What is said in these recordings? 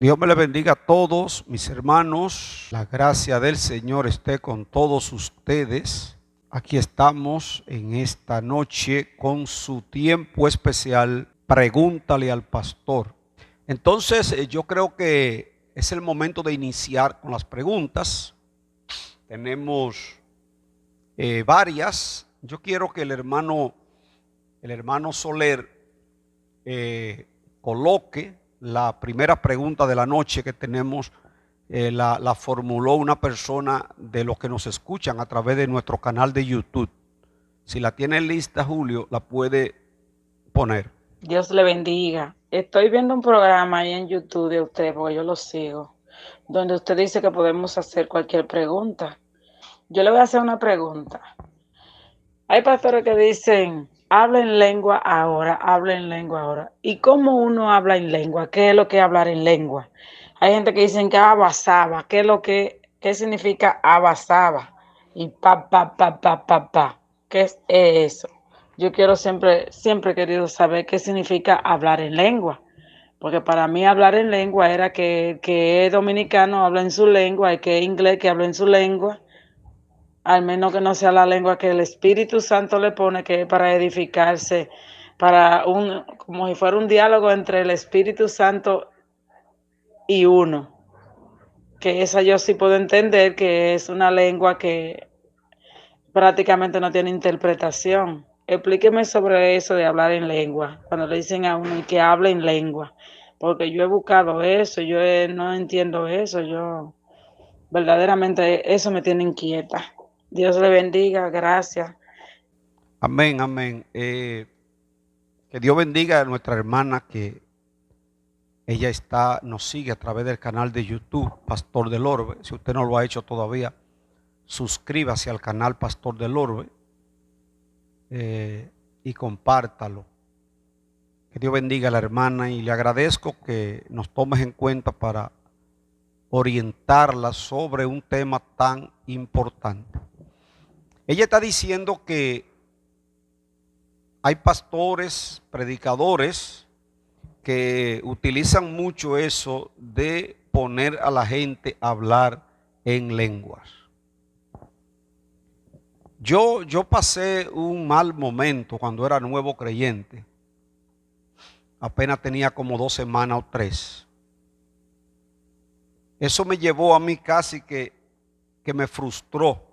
Dios me le bendiga a todos mis hermanos. La gracia del Señor esté con todos ustedes. Aquí estamos en esta noche con su tiempo especial. Pregúntale al pastor. Entonces yo creo que es el momento de iniciar con las preguntas. Tenemos varias. Yo quiero que el hermano Soler coloque la primera pregunta de la noche que tenemos. La formuló una persona de los que nos escuchan a través de nuestro canal de YouTube. Si la tiene lista, Julio, la puede poner. Dios le bendiga. Estoy viendo un programa ahí en YouTube de usted, porque yo lo sigo, donde usted dice que podemos hacer cualquier pregunta. Yo le voy a hacer una pregunta. Hay pastores que dicen, habla en lengua ahora, habla en lengua ahora. ¿Y cómo uno habla en lengua? ¿Qué es lo que es hablar en lengua? Hay gente que dicen que abasaba. ¿Qué significa abasaba? Y pa. ¿Qué es eso? Yo siempre he querido saber qué significa hablar en lengua. Porque para mí hablar en lengua era que es dominicano, habla en su lengua, y que es inglés, que habla en su lengua. Al menos que no sea la lengua que el Espíritu Santo le pone, que es para edificarse, como si fuera un diálogo entre el Espíritu Santo y uno. Que esa yo sí puedo entender que es una lengua que prácticamente no tiene interpretación. Explíqueme sobre eso de hablar en lengua, cuando le dicen a uno que hable en lengua, porque yo he buscado eso, no entiendo eso, yo verdaderamente eso me tiene inquieta. Dios le bendiga, gracias. Amén, amén. Que Dios bendiga a nuestra hermana que ella nos sigue a través del canal de YouTube, Pastor del Orbe. Si usted no lo ha hecho todavía, suscríbase al canal Pastor del Orbe y compártalo. Que Dios bendiga a la hermana y le agradezco que nos tomes en cuenta para orientarla sobre un tema tan importante. Ella está diciendo que hay pastores, predicadores que utilizan mucho eso de poner a la gente a hablar en lenguas. Yo pasé un mal momento cuando era nuevo creyente. Apenas tenía como 2 semanas o 3. Eso me llevó a mí casi que me frustró,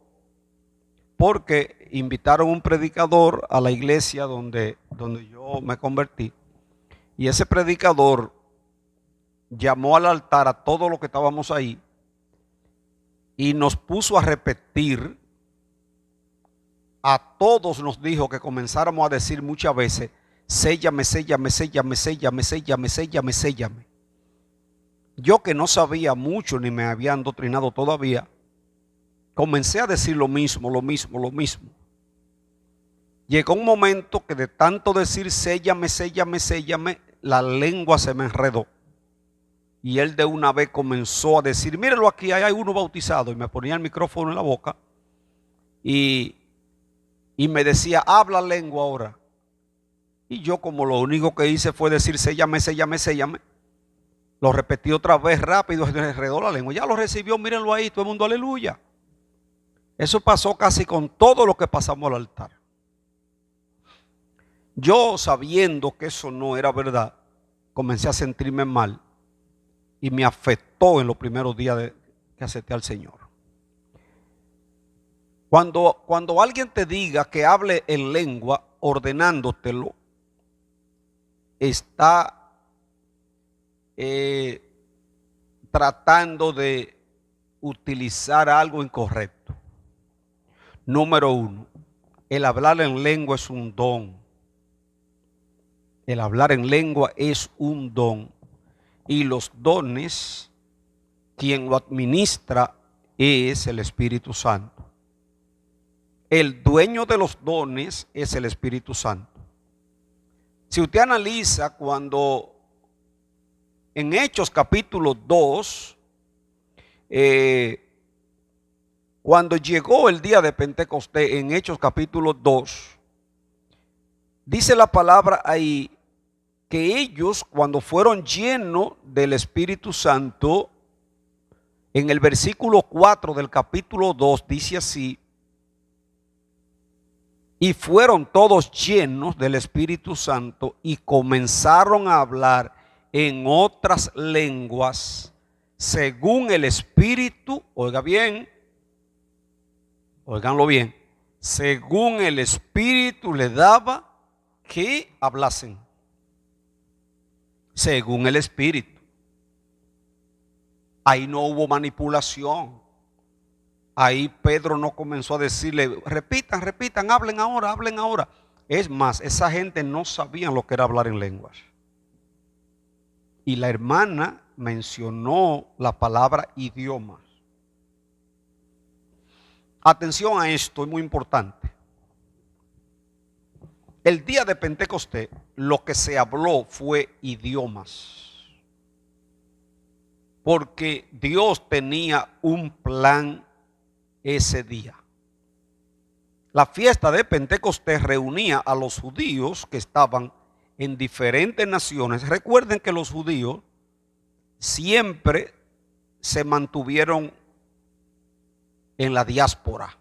porque invitaron un predicador a la iglesia donde yo me convertí, y ese predicador llamó al altar a todos los que estábamos ahí y nos puso a repetir. A todos nos dijo que comenzáramos a decir muchas veces: séllame, séllame, séllame, séllame, séllame, séllame, séllame. Yo, que no sabía mucho ni me habían doctrinado todavía, comencé a decir lo mismo, lo mismo, lo mismo. Llegó un momento que de tanto decir séllame, séllame, séllame, la lengua se me enredó. Y él de una vez comenzó a decir: mírenlo aquí, ahí hay uno bautizado. Y me ponía el micrófono en la boca y me decía: habla lengua ahora. Y yo, como lo único que hice fue decir séllame, séllame, séllame, lo repetí otra vez rápido, se me enredó la lengua. Ya lo recibió, mírenlo ahí, todo el mundo aleluya. Eso pasó casi con todo lo que pasamos al altar. Yo, sabiendo que eso no era verdad, comencé a sentirme mal y me afectó en los primeros días que acepté al Señor. Cuando alguien te diga que hable en lengua ordenándotelo, está tratando de utilizar algo incorrecto. Número 1, el hablar en lengua es un don. El hablar en lengua es un don. Y los dones, quien lo administra es el Espíritu Santo. El dueño de los dones es el Espíritu Santo. Si usted analiza, cuando en Hechos capítulo 2, cuando llegó el día de Pentecostés, en Hechos capítulo 2, dice la palabra ahí que ellos, cuando fueron llenos del Espíritu Santo, en el versículo 4 del capítulo 2 dice así: y fueron todos llenos del Espíritu Santo y comenzaron a hablar en otras lenguas, según el Espíritu, oiga bien, óiganlo bien, según el Espíritu le daba que hablasen. Según el Espíritu. Ahí no hubo manipulación. Ahí Pedro no comenzó a decirle, repitan, repitan, hablen ahora, hablen ahora. Es más, esa gente no sabía lo que era hablar en lenguas. Y la hermana mencionó la palabra idiomas. Atención a esto, es muy importante. El día de Pentecostés, lo que se habló fue idiomas. Porque Dios tenía un plan ese día. La fiesta de Pentecostés reunía a los judíos que estaban en diferentes naciones. Recuerden que los judíos siempre se mantuvieron en la diáspora.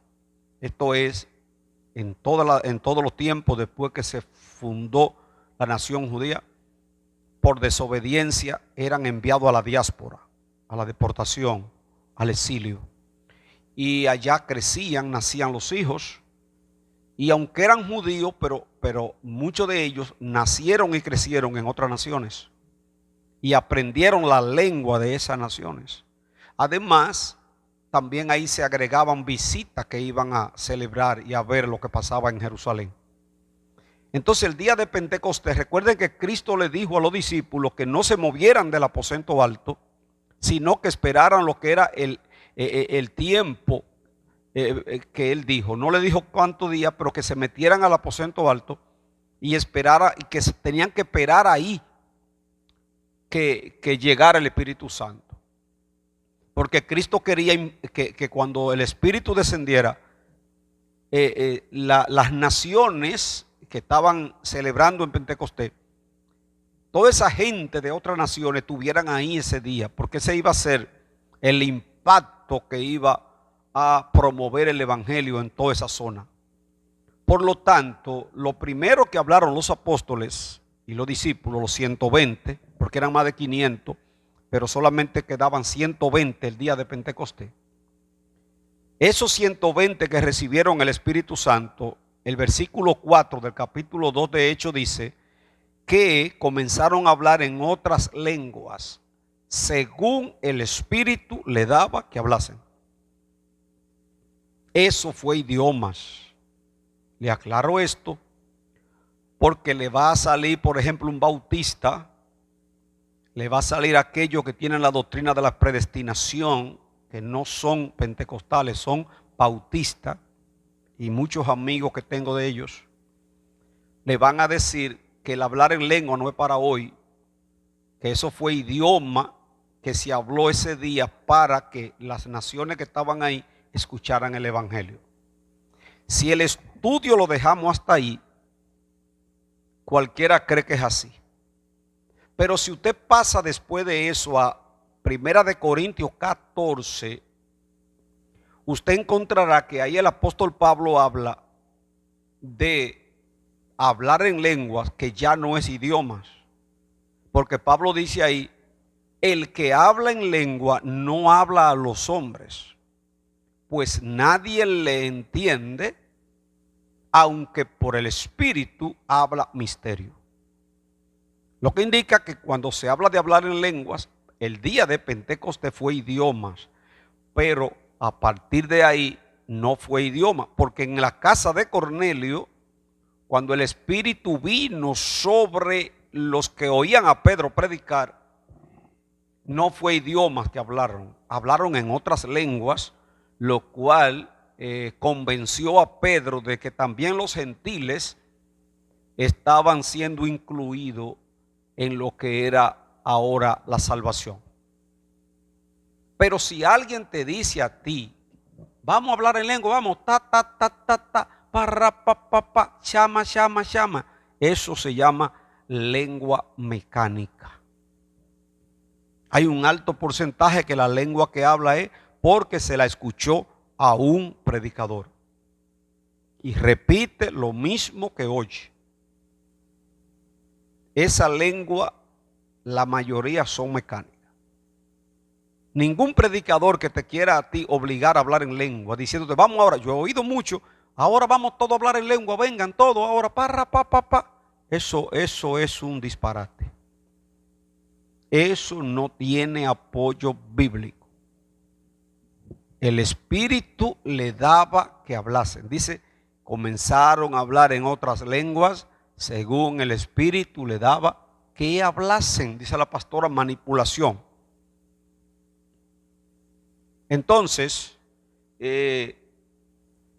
Esto es, en todos los tiempos después que se fundó la nación judía, por desobediencia eran enviados a la diáspora, a la deportación, al exilio. Y allá crecían, nacían los hijos. Y aunque eran judíos, pero muchos de ellos nacieron y crecieron en otras naciones. Y aprendieron la lengua de esas naciones. Además, también ahí se agregaban visitas que iban a celebrar y a ver lo que pasaba en Jerusalén. Entonces el día de Pentecostés, recuerden que Cristo le dijo a los discípulos que no se movieran del aposento alto, sino que esperaran lo que era el tiempo que él dijo. No le dijo cuántos días, pero que se metieran al aposento alto y esperara, y que tenían que esperar ahí que llegara el Espíritu Santo. Porque Cristo quería que cuando el Espíritu descendiera, las naciones que estaban celebrando en Pentecostés, toda esa gente de otras naciones estuvieran ahí ese día, porque ese iba a ser el impacto que iba a promover el evangelio en toda esa zona. Por lo tanto, lo primero que hablaron los apóstoles y los discípulos, los 120, porque eran más de 500, pero solamente quedaban 120 el día de Pentecostés. Esos 120 que recibieron el Espíritu Santo, el versículo 4 del capítulo 2 de Hechos dice que comenzaron a hablar en otras lenguas, según el Espíritu le daba que hablasen. Eso fue idiomas. Le aclaro esto porque le va a salir, por ejemplo, un bautista, le va a salir aquellos que tienen la doctrina de la predestinación, que no son pentecostales, son bautistas, y muchos amigos que tengo de ellos, le van a decir que el hablar en lengua no es para hoy, que eso fue idioma que se habló ese día para que las naciones que estaban ahí escucharan el evangelio. Si el estudio lo dejamos hasta ahí, cualquiera cree que es así. Pero si usted pasa después de eso a 1 Corintios 14, usted encontrará que ahí el apóstol Pablo habla de hablar en lenguas que ya no es idiomas. Porque Pablo dice ahí, el que habla en lengua no habla a los hombres, pues nadie le entiende, aunque por el Espíritu habla misterio. Lo que indica que cuando se habla de hablar en lenguas, el día de Pentecostés fue idiomas, pero a partir de ahí no fue idioma, porque en la casa de Cornelio, cuando el Espíritu vino sobre los que oían a Pedro predicar, no fue idiomas que hablaron, hablaron en otras lenguas, lo cual convenció a Pedro de que también los gentiles estaban siendo incluidos en lo que era ahora la salvación. Pero si alguien te dice a ti, vamos a hablar en lengua, vamos, ta, ta, ta, ta, ta, parra, pa, pa, pa, chama, chama, chama, eso se llama lengua mecánica. Hay un alto porcentaje que la lengua que habla es porque se la escuchó a un predicador y repite lo mismo que oye. Esa lengua, la mayoría son mecánicas. Ningún predicador que te quiera a ti obligar a hablar en lengua, diciéndote, vamos ahora, yo he oído mucho, ahora vamos todos a hablar en lengua, vengan todos ahora, pa. Eso es un disparate. Eso no tiene apoyo bíblico. El Espíritu le daba que hablasen. Dice, comenzaron a hablar en otras lenguas, según el Espíritu le daba que hablasen. Dice la pastora, manipulación. Entonces,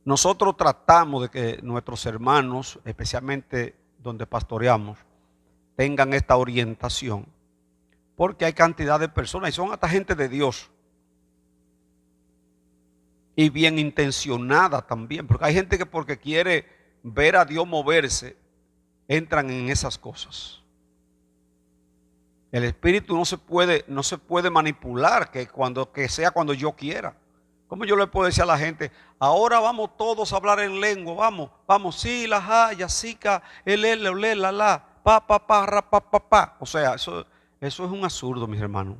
nosotros tratamos de que nuestros hermanos, especialmente donde pastoreamos, tengan esta orientación, porque hay cantidad de personas y son hasta gente de Dios y bien intencionada también, porque hay gente que porque quiere ver a Dios moverse, entran en esas cosas. El espíritu no se puede manipular, que sea cuando yo quiera. ¿Cómo yo le puedo decir a la gente, ahora vamos todos a hablar en lengua, vamos, sí, la ja, ya, sica, la, pa. O sea, eso es un absurdo, mis hermanos.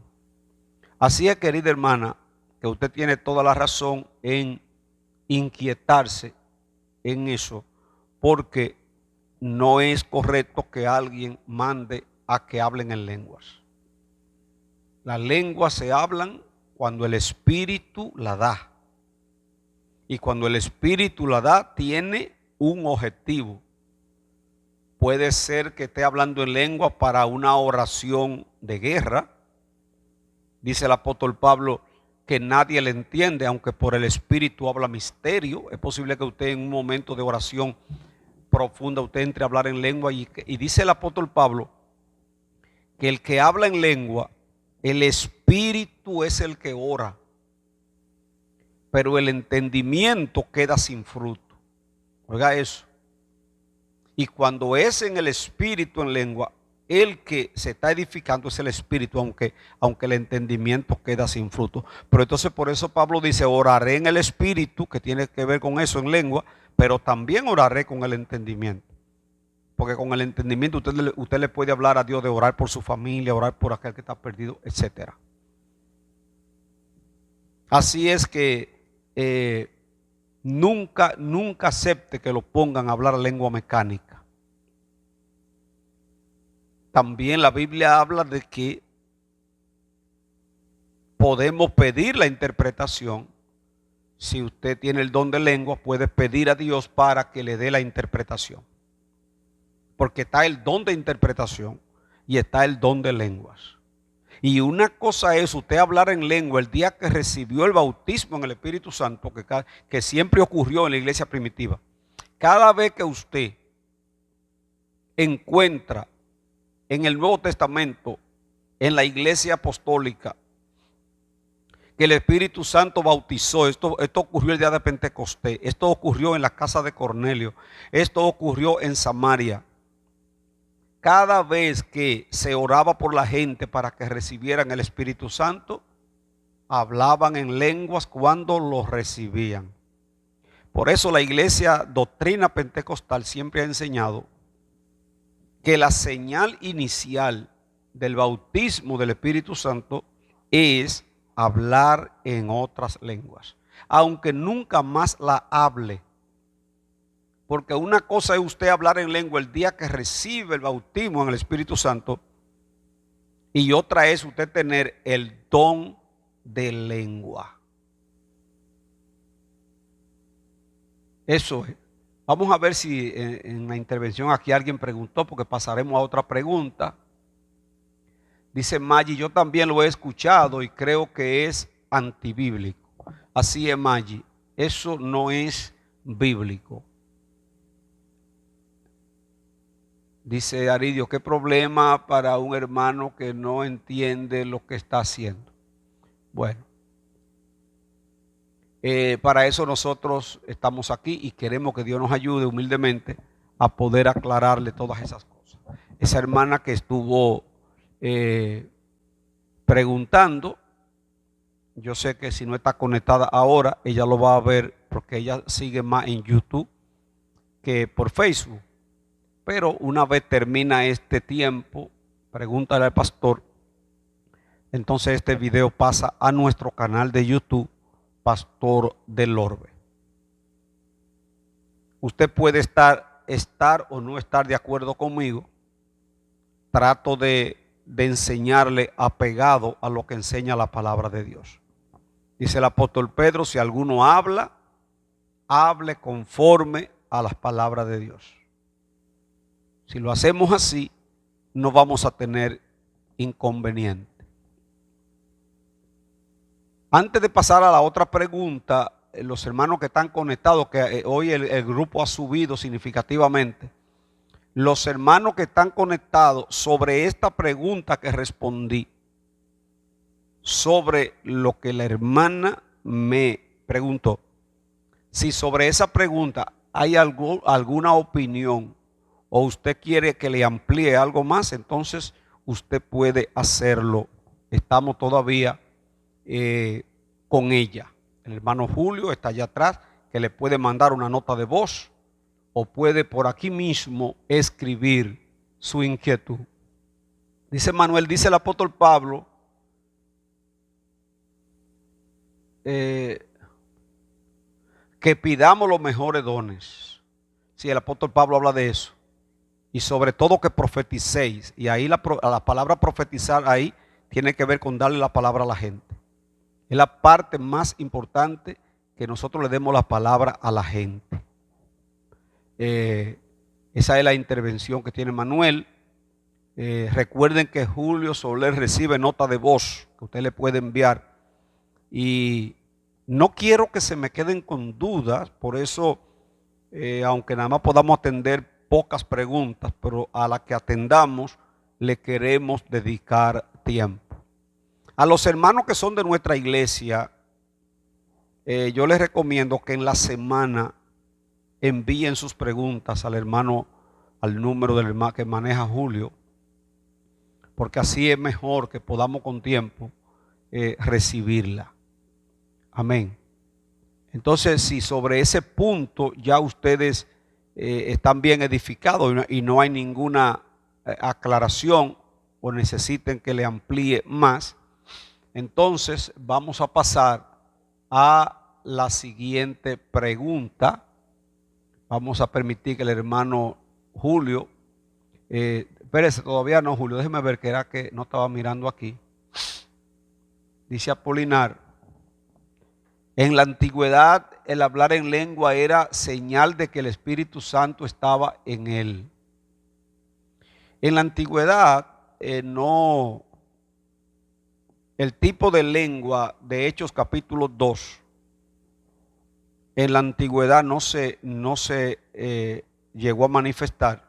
Así es, querida hermana, que usted tiene toda la razón en inquietarse en eso, porque no es correcto que alguien mande a que hablen en lenguas. Las lenguas se hablan cuando el Espíritu la da. Y cuando el Espíritu la da, tiene un objetivo. Puede ser que esté hablando en lengua para una oración de guerra. Dice el apóstol Pablo que nadie le entiende, aunque por el Espíritu habla misterio. Es posible que usted en un momento de oración profunda, usted entre a hablar en lengua y dice el apóstol Pablo que el que habla en lengua, el Espíritu es el que ora, pero el entendimiento queda sin fruto. Oiga eso. Y cuando es en el Espíritu en lengua, el que se está edificando es el Espíritu, aunque el entendimiento queda sin fruto. Pero entonces por eso Pablo dice, oraré en el Espíritu, que tiene que ver con eso en lengua, pero también oraré con el entendimiento. Porque con el entendimiento usted le puede hablar a Dios de orar por su familia, orar por aquel que está perdido, etc. Así es que nunca acepte que lo pongan a hablar lengua mecánica. También la Biblia habla de que podemos pedir la interpretación. Si usted tiene el don de lengua, puede pedir a Dios para que le dé la interpretación. Porque está el don de interpretación y está el don de lenguas. Y una cosa es usted hablar en lengua el día que recibió el bautismo en el Espíritu Santo, que siempre ocurrió en la iglesia primitiva. Cada vez que usted encuentra en el Nuevo Testamento, en la iglesia apostólica, que el Espíritu Santo bautizó, esto ocurrió el día de Pentecostés, esto ocurrió en la casa de Cornelio, esto ocurrió en Samaria. Cada vez que se oraba por la gente para que recibieran el Espíritu Santo, hablaban en lenguas cuando los recibían. Por eso la iglesia doctrina pentecostal siempre ha enseñado que la señal inicial del bautismo del Espíritu Santo es hablar en otras lenguas, aunque nunca más la hable. Porque una cosa es usted hablar en lengua el día que recibe el bautismo en el Espíritu Santo, y otra es usted tener el don de lengua. Eso es. Vamos a ver si en la intervención aquí alguien preguntó, porque pasaremos a otra pregunta. Dice Maggi, yo también lo he escuchado y creo que es antibíblico. Así es, Maggi, eso no es bíblico. Dice Aridio, ¿qué problema para un hermano que no entiende lo que está haciendo? Bueno, para eso nosotros estamos aquí y queremos que Dios nos ayude humildemente a poder aclararle todas esas cosas. esa hermana que estuvo preguntando. Yo sé que si no está conectada ahora, ella lo va a ver porque ella sigue más en YouTube que por Facebook. Pero una vez termina este tiempo, pregúntale al pastor, entonces este video pasa a nuestro canal de YouTube, Pastor del Orbe. Usted puede estar o no estar de acuerdo conmigo. Trato de enseñarle apegado a lo que enseña la palabra de Dios. Dice el apóstol Pedro, si alguno habla, hable conforme a las palabras de Dios. Si lo hacemos así, no vamos a tener inconveniente. Antes de pasar a la otra pregunta, los hermanos que están conectados, que hoy el grupo ha subido significativamente, los hermanos que están conectados sobre esta pregunta que respondí, sobre lo que la hermana me preguntó, si sobre esa pregunta hay alguna opinión o usted quiere que le amplíe algo más, entonces usted puede hacerlo. Estamos todavía con ella. El hermano Julio está allá atrás, que le puede mandar una nota de voz o puede por aquí mismo escribir su inquietud. Dice Manuel, dice el apóstol Pablo, que pidamos los mejores dones. Sí, el apóstol Pablo habla de eso. Y sobre todo que profeticéis. Y ahí la palabra profetizar ahí tiene que ver con darle la palabra a la gente. Es la parte más importante, que nosotros le demos la palabra a la gente. Esa es la intervención que tiene Manuel. Recuerden que Julio Soler recibe nota de voz que usted le puede enviar. Y no quiero que se me queden con dudas, por eso, aunque nada más podamos atender pocas preguntas, pero a las que atendamos le queremos dedicar tiempo. A los hermanos que son de nuestra iglesia, yo les recomiendo que en la semana envíen sus preguntas al hermano, al número del hermano que maneja Julio, porque así es mejor que podamos con tiempo recibirla. Amén. Entonces, si sobre ese punto ya ustedes están bien edificados y no hay ninguna aclaración o necesiten que le amplíe más, entonces vamos a pasar a la siguiente pregunta. Vamos a permitir que el hermano Julio, espérese, todavía no, Julio, déjeme ver que era que no estaba mirando aquí. Dice Apolinar, en la antigüedad el hablar en lengua era señal de que el Espíritu Santo estaba en él. En la antigüedad no, el tipo de lengua de Hechos capítulo 2, en la antigüedad no se llegó a manifestar,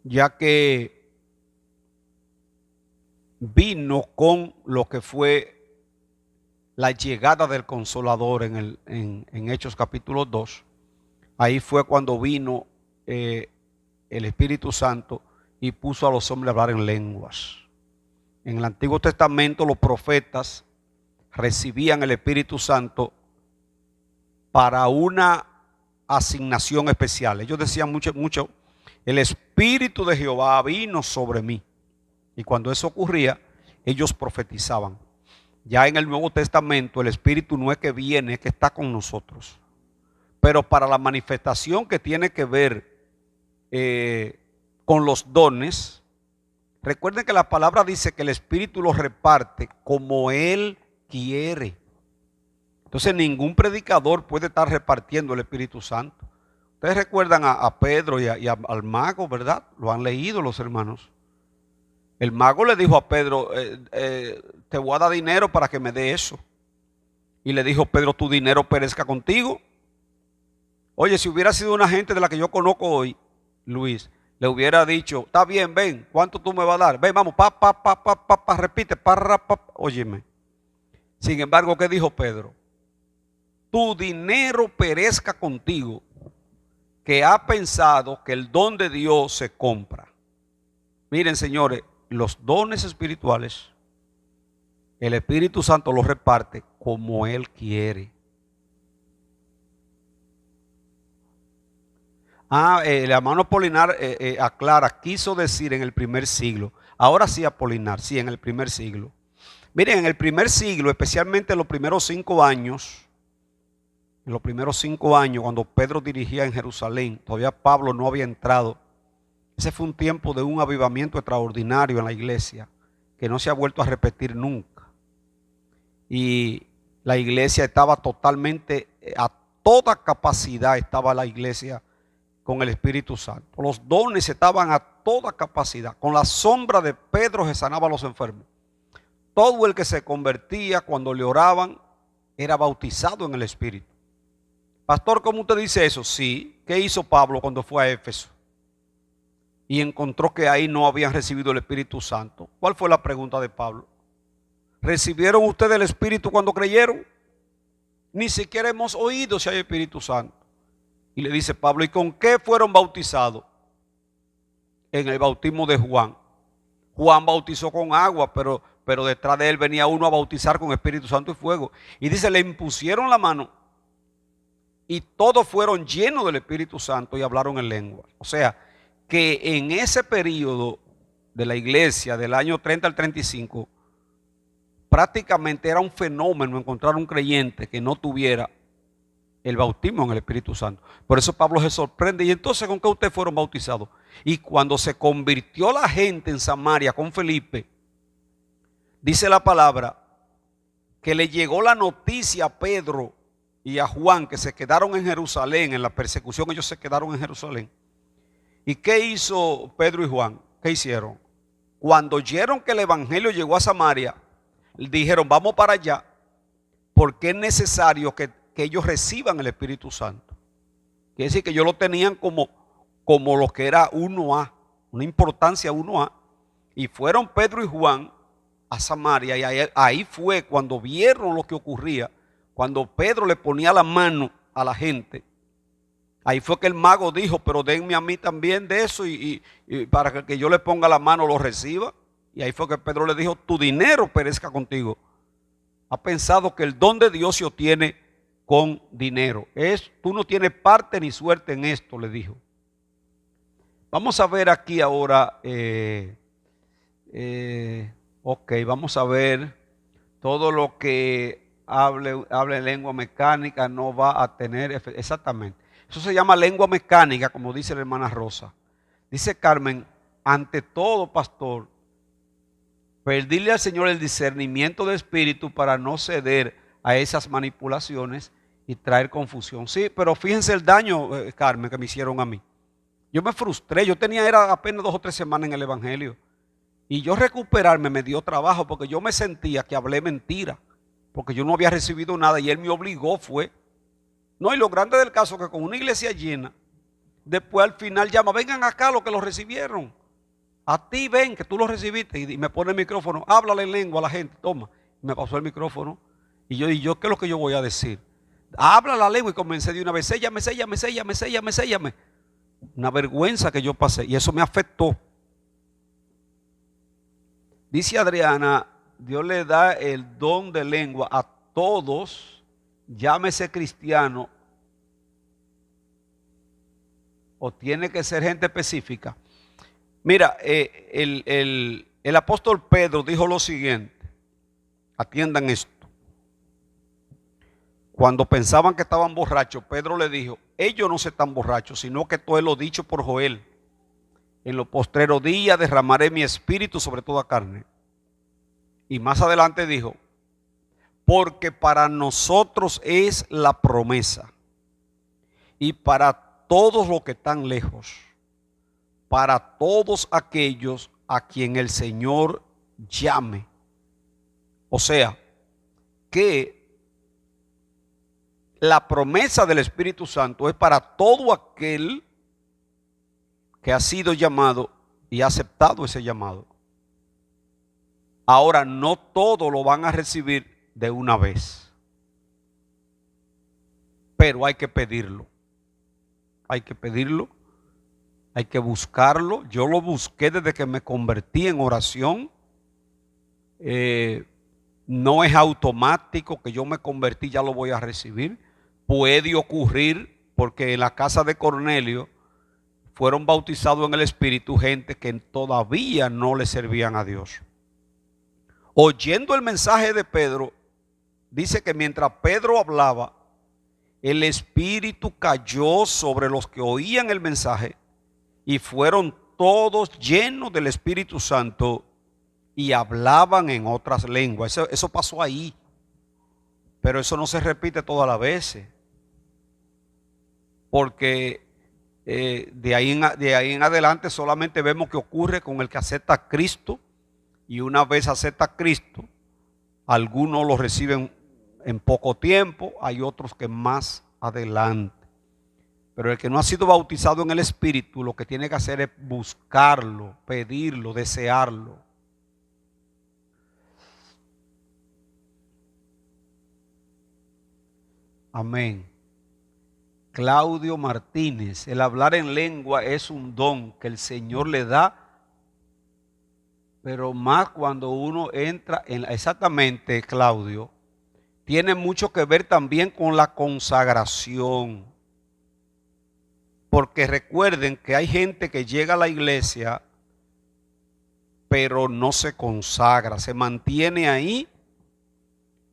ya que vino con lo que fue la llegada del Consolador en Hechos capítulo 2. Ahí fue cuando vino el Espíritu Santo y puso a los hombres a hablar en lenguas. En el Antiguo Testamento los profetas recibían el Espíritu Santo para una asignación especial. Ellos decían mucho, el Espíritu de Jehová vino sobre mí. Y cuando eso ocurría, ellos profetizaban. Ya en el Nuevo Testamento el Espíritu no es que viene, es que está con nosotros. Pero para la manifestación que tiene que ver con los dones, recuerden que la palabra dice que el Espíritu los reparte como Él quiere. Entonces ningún predicador puede estar repartiendo el Espíritu Santo. Ustedes recuerdan a Pedro y al mago, ¿verdad? Lo han leído los hermanos. El mago le dijo a Pedro, te voy a dar dinero para que me dé eso. Y le dijo Pedro, tu dinero perezca contigo. Oye, si hubiera sido una gente de la que yo conozco hoy, Luis, le hubiera dicho, está bien, ven, ¿cuánto tú me vas a dar? Ven, vamos, repite, óyeme. Sin embargo, ¿qué dijo Pedro? Tu dinero perezca contigo, que ha pensado que el don de Dios se compra. Miren, señores, los dones espirituales, el Espíritu Santo los reparte como Él quiere. El hermano Apolinar aclara, quiso decir en el primer siglo. Ahora sí, Apolinar, sí, en el primer siglo. Miren, en el primer siglo, especialmente en los primeros 5 años, cuando Pedro dirigía en Jerusalén, todavía Pablo no había entrado. Ese fue un tiempo de un avivamiento extraordinario en la iglesia, que no se ha vuelto a repetir nunca. Y la iglesia estaba totalmente, a toda capacidad estaba la iglesia con el Espíritu Santo. Los dones estaban a toda capacidad. Con la sombra de Pedro se sanaba a los enfermos. Todo el que se convertía cuando le oraban era bautizado en el Espíritu. Pastor, ¿cómo usted dice eso? Sí. ¿Qué hizo Pablo cuando fue a Éfeso? Y encontró que ahí no habían recibido el Espíritu Santo. ¿Cuál fue la pregunta de Pablo? ¿Recibieron ustedes el Espíritu cuando creyeron? Ni siquiera hemos oído si hay Espíritu Santo. Y le dice Pablo, ¿y con qué fueron bautizados? En el bautismo de Juan. Juan bautizó con agua, pero detrás de él venía uno a bautizar con Espíritu Santo y fuego. Y dice, le impusieron la mano y todos fueron llenos del Espíritu Santo y hablaron en lengua. O sea, que en ese periodo de la iglesia, del año 30 al 35, prácticamente era un fenómeno encontrar un creyente que no tuviera el bautismo en el Espíritu Santo. Por eso Pablo se sorprende. Y entonces, ¿con qué ustedes fueron bautizados? Y cuando se convirtió la gente en Samaria con Felipe, dice la palabra que le llegó la noticia a Pedro y a Juan, que se quedaron en Jerusalén, en la persecución ellos se quedaron en Jerusalén. ¿Y qué hizo Pedro y Juan? ¿Qué hicieron? Cuando oyeron que el evangelio llegó a Samaria, dijeron, vamos para allá, porque es necesario que ellos reciban el Espíritu Santo. Quiere decir que ellos lo tenían como lo que era 1A, una importancia 1A. Y fueron Pedro y Juan a Samaria, y ahí fue cuando vieron lo que ocurría, cuando Pedro le ponía la mano a la gente. Ahí fue que el mago dijo, pero denme a mí también de eso y para que yo le ponga la mano lo reciba. Y ahí fue que Pedro le dijo, tu dinero perezca contigo. Ha pensado que el don de Dios se obtiene con dinero. Tú no tienes parte ni suerte en esto, le dijo. Vamos a ver aquí ahora, vamos a ver todo lo que hable lengua mecánica no va a tener efecto. Exactamente. Eso se llama lengua mecánica, como dice la hermana Rosa. Dice Carmen, ante todo, pastor, pedirle al Señor el discernimiento de espíritu para no ceder a esas manipulaciones y traer confusión. Sí, pero fíjense el daño, Carmen, que me hicieron a mí. Yo me frustré, era apenas 2 o 3 semanas en el evangelio. Y yo recuperarme me dio trabajo porque yo me sentía que hablé mentira, porque yo no había recibido nada y él me obligó, fue. No, y lo grande del caso es que con una iglesia llena, después al final llama, vengan acá los que lo recibieron. A ti ven que tú lo recibiste, y me pone el micrófono, háblale en lengua a la gente, toma. Me pasó el micrófono y yo, ¿qué es lo que yo voy a decir? Habla la lengua y comencé de una vez, séllame. Una vergüenza que yo pasé y eso me afectó. Dice Adriana, Dios le da el don de lengua a todos, llámese cristiano o tiene que ser gente específica. Mira, el apóstol Pedro dijo lo siguiente, atiendan esto. Cuando pensaban que estaban borrachos, Pedro le dijo, ellos no se están borrachos, sino que todo es lo dicho por Joel. En los postreros días derramaré mi espíritu sobre toda carne. Y más adelante dijo, porque para nosotros es la promesa. Y para todos los que están lejos, para todos aquellos a quien el Señor llame. O sea, que la promesa del Espíritu Santo es para todo aquel que ha sido llamado y ha aceptado ese llamado. Ahora, no todos lo van a recibir de una vez, pero hay que pedirlo. hay que pedirlo, hay que buscarlo. Yo lo busqué desde que me convertí en oración. No es automático que yo me convertí, ya lo voy a recibir. Puede ocurrir porque en la casa de Cornelio fueron bautizados en el Espíritu gente que todavía no le servían a Dios. Oyendo el mensaje de Pedro, dice que mientras Pedro hablaba, el Espíritu cayó sobre los que oían el mensaje y fueron todos llenos del Espíritu Santo y hablaban en otras lenguas. Eso pasó ahí, pero eso no se repite todas las veces, porque de ahí en adelante solamente vemos que ocurre con el que acepta a Cristo, y una vez acepta a Cristo, algunos lo reciben en poco tiempo, hay otros que más adelante. Pero el que no ha sido bautizado en el Espíritu, lo que tiene que hacer es buscarlo, pedirlo, desearlo. Amén. Claudio Martínez, el hablar en lengua es un don que el Señor le da, pero más cuando uno entra en exactamente, Claudio, tiene mucho que ver también con la consagración. Porque recuerden que hay gente que llega a la iglesia, pero no se consagra, se mantiene ahí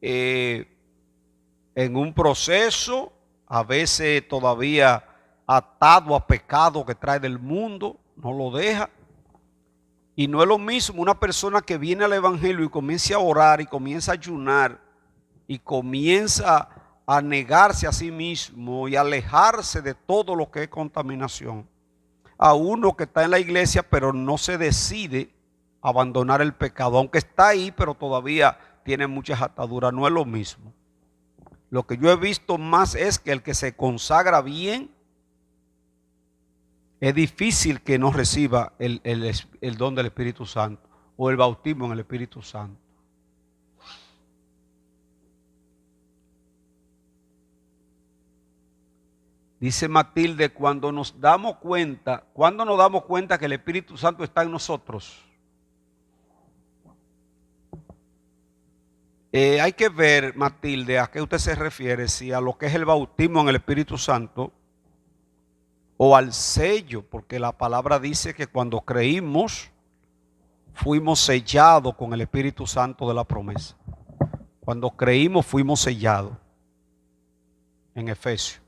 en un proceso, a veces todavía atado a pecado que trae del mundo, no lo deja. Y no es lo mismo una persona que viene al evangelio y comienza a orar y comienza a ayunar y comienza a negarse a sí mismo y alejarse de todo lo que es contaminación, a uno que está en la iglesia pero no se decide abandonar el pecado, aunque está ahí pero todavía tiene muchas ataduras. No es lo mismo. Lo que yo he visto más es que el que se consagra bien, es difícil que no reciba el don del Espíritu Santo o el bautismo en el Espíritu Santo. Dice Matilde, cuando nos damos cuenta que el Espíritu Santo está en nosotros. Hay que ver, Matilde, a qué usted se refiere, si a lo que es el bautismo en el Espíritu Santo o al sello, porque la palabra dice que cuando creímos fuimos sellados con el Espíritu Santo de la promesa. Cuando creímos fuimos sellados en Efesios.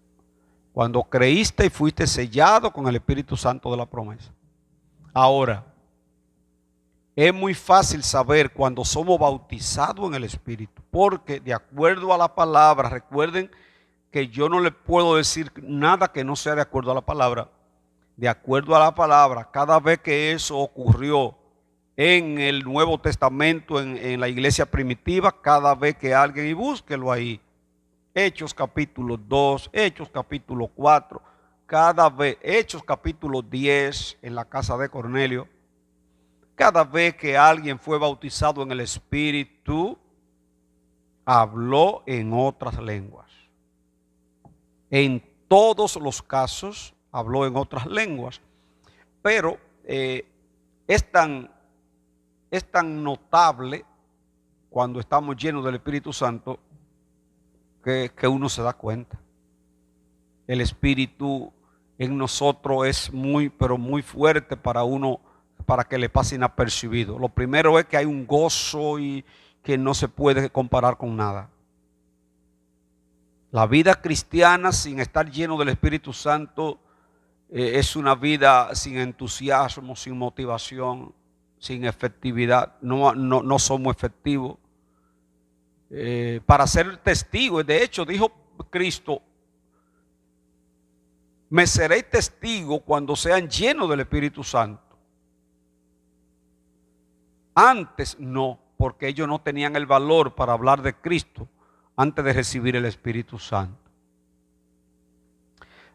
Cuando creíste y fuiste sellado con el Espíritu Santo de la promesa. Ahora, es muy fácil saber cuando somos bautizados en el Espíritu, porque de acuerdo a la palabra, recuerden que yo no le puedo decir nada que no sea de acuerdo a la palabra. De acuerdo a la palabra, cada vez que eso ocurrió en el Nuevo Testamento, en la iglesia primitiva, cada vez que alguien, y búsquelo ahí, Hechos capítulo 2, Hechos capítulo 4, cada vez, Hechos capítulo 10 en la casa de Cornelio, cada vez que alguien fue bautizado en el Espíritu, habló en otras lenguas. En todos los casos habló en otras lenguas, pero es tan notable cuando estamos llenos del Espíritu Santo que uno se da cuenta. El Espíritu en nosotros es pero muy fuerte para uno, para que le pase inapercibido. Lo primero es que hay un gozo y que no se puede comparar con nada. La vida cristiana sin estar lleno del Espíritu Santo es una vida sin entusiasmo, sin motivación, sin efectividad. No somos efectivos. Para ser testigos, de hecho dijo Cristo, me seréis testigos cuando sean llenos del Espíritu Santo. Antes no, porque ellos no tenían el valor para hablar de Cristo antes de recibir el Espíritu Santo.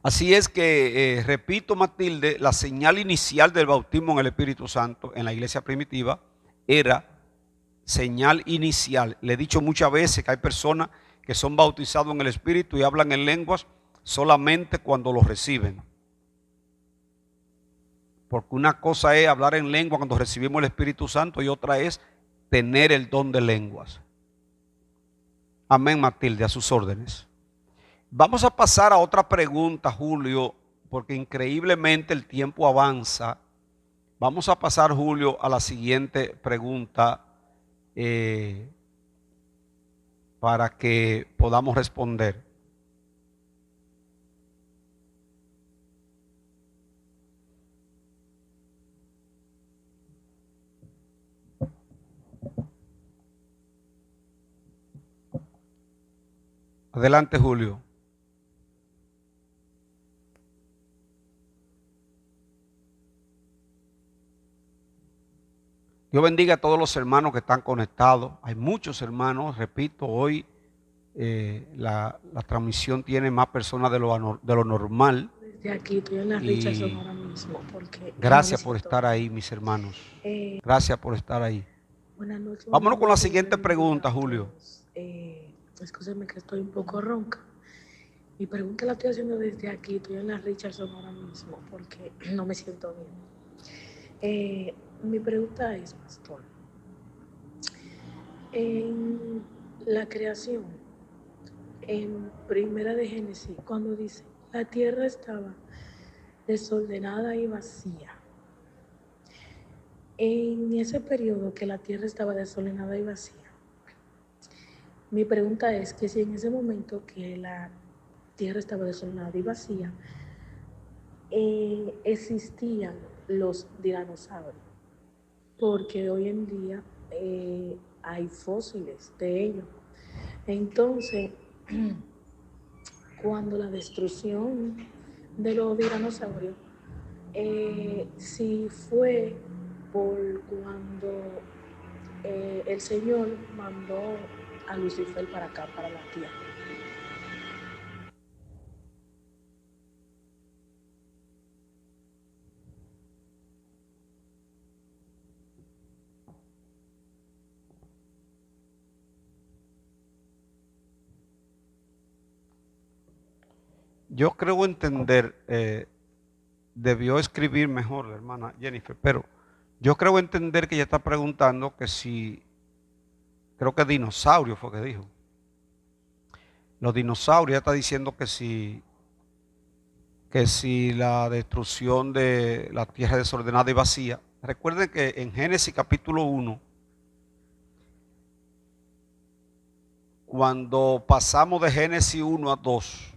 Así es que, repito, Matilde, la señal inicial del bautismo en el Espíritu Santo en la iglesia primitiva era señal inicial. Le he dicho muchas veces que hay personas que son bautizados en el Espíritu y hablan en lenguas solamente cuando lo reciben. Porque una cosa es hablar en lengua cuando recibimos el Espíritu Santo y otra es tener el don de lenguas. Amén, Matilde, a sus órdenes. Vamos a pasar a otra pregunta, Julio, porque increíblemente el tiempo avanza. Vamos a pasar, Julio, a la siguiente pregunta para que podamos responder. Adelante, Julio. Dios bendiga a todos los hermanos que están conectados. Hay muchos hermanos, repito, hoy la transmisión tiene más personas de lo normal. Desde aquí, estoy en la Richardson ahora mismo. Porque gracias por estar ahí, mis hermanos. Gracias por estar ahí. Buenas noches. Vámonos con la siguiente pregunta, Julio. Escúcheme que estoy un poco ronca. Mi pregunta la estoy haciendo desde aquí, estoy en la Richardson ahora mismo porque no me siento bien. Mi pregunta es, pastor, en la creación, en Primera de Génesis, cuando dice, la tierra estaba desordenada y vacía. En ese periodo que la tierra estaba desordenada y vacía, mi pregunta es que si en ese momento que la tierra estaba desordenada y vacía, existían los dinosaurios, porque hoy en día hay fósiles de ellos. Entonces, cuando la destrucción de los dinosaurios, si fue por cuando el Señor mandó a Lucifer para acá, para la tierra. Yo creo entender, debió escribir mejor la hermana Jennifer, pero yo creo entender que ella está preguntando que si, creo que dinosaurio fue que dijo. Los dinosaurios, ella está diciendo que si la destrucción de la tierra desordenada y vacía. Recuerden que en Génesis capítulo 1, cuando pasamos de Génesis 1 a 2,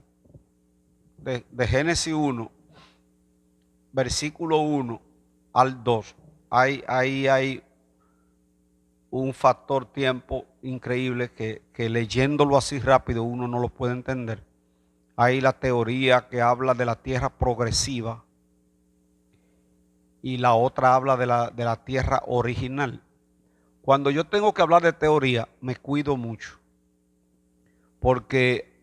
de Génesis 1, versículo 1 al 2, ahí hay un factor tiempo increíble que leyéndolo así rápido uno no lo puede entender. Hay la teoría que habla de la tierra progresiva y la otra habla de la tierra original. Cuando yo tengo que hablar de teoría, me cuido mucho, porque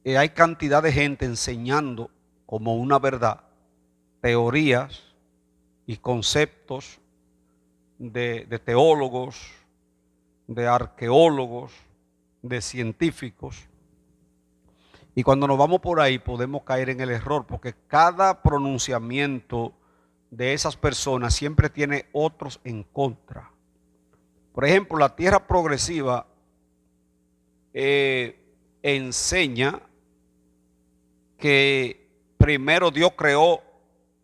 hay cantidad de gente enseñando como una verdad teorías y conceptos de teólogos, de arqueólogos, de científicos. Y cuando nos vamos por ahí podemos caer en el error, porque cada pronunciamiento de esas personas siempre tiene otros en contra. Por ejemplo, la tierra progresiva enseña que primero Dios creó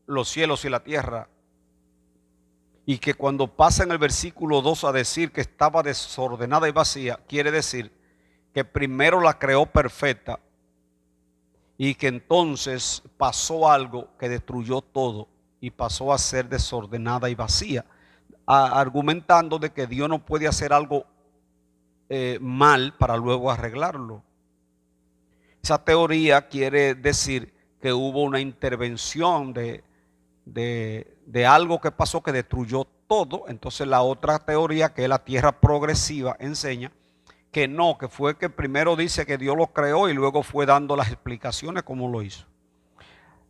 los cielos y la tierra, y que cuando pasa en el versículo 2 a decir que estaba desordenada y vacía, quiere decir que primero la creó perfecta y que entonces pasó algo que destruyó todo y pasó a ser desordenada y vacía, argumentando de que Dios no puede hacer algo mal para luego arreglarlo. Esa teoría quiere decir que hubo una intervención de algo que pasó que destruyó todo. Entonces la otra teoría, que es la tierra progresiva, enseña que no, que fue que primero dice que Dios lo creó y luego fue dando las explicaciones como lo hizo.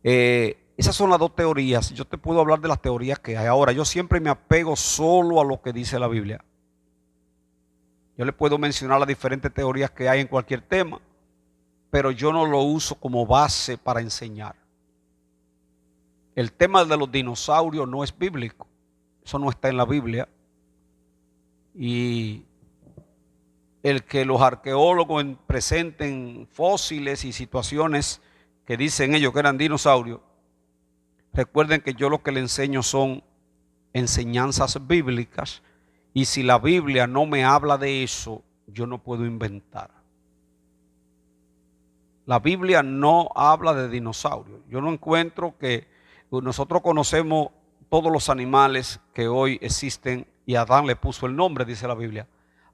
Esas son las dos teorías. Yo te puedo hablar de las teorías que hay. Ahora, yo siempre me apego solo a lo que dice la Biblia. Yo le puedo mencionar las diferentes teorías que hay en cualquier tema, pero yo no lo uso como base para enseñar. El tema de los dinosaurios no es bíblico. Eso no está en la Biblia. Y el que los arqueólogos presenten fósiles y situaciones que dicen ellos que eran dinosaurios, recuerden que yo lo que le enseño son enseñanzas bíblicas, y si la Biblia no me habla de eso, yo no puedo inventar. La Biblia no habla de dinosaurios. Yo no encuentro que nosotros conocemos todos los animales que hoy existen, y Adán le puso el nombre, dice la Biblia.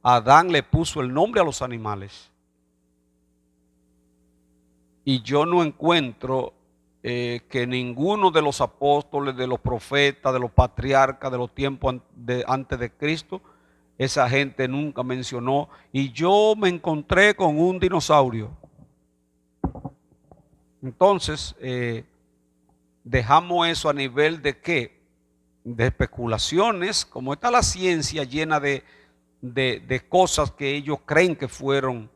Adán le puso el nombre a los animales. Y yo no encuentro que ninguno de los apóstoles, de los profetas, de los patriarcas de los tiempos antes de Cristo, esa gente nunca mencionó. Y yo me encontré con un dinosaurio. Entonces, dejamos eso a nivel de ¿qué? De especulaciones, como está la ciencia llena de cosas que ellos creen que fueron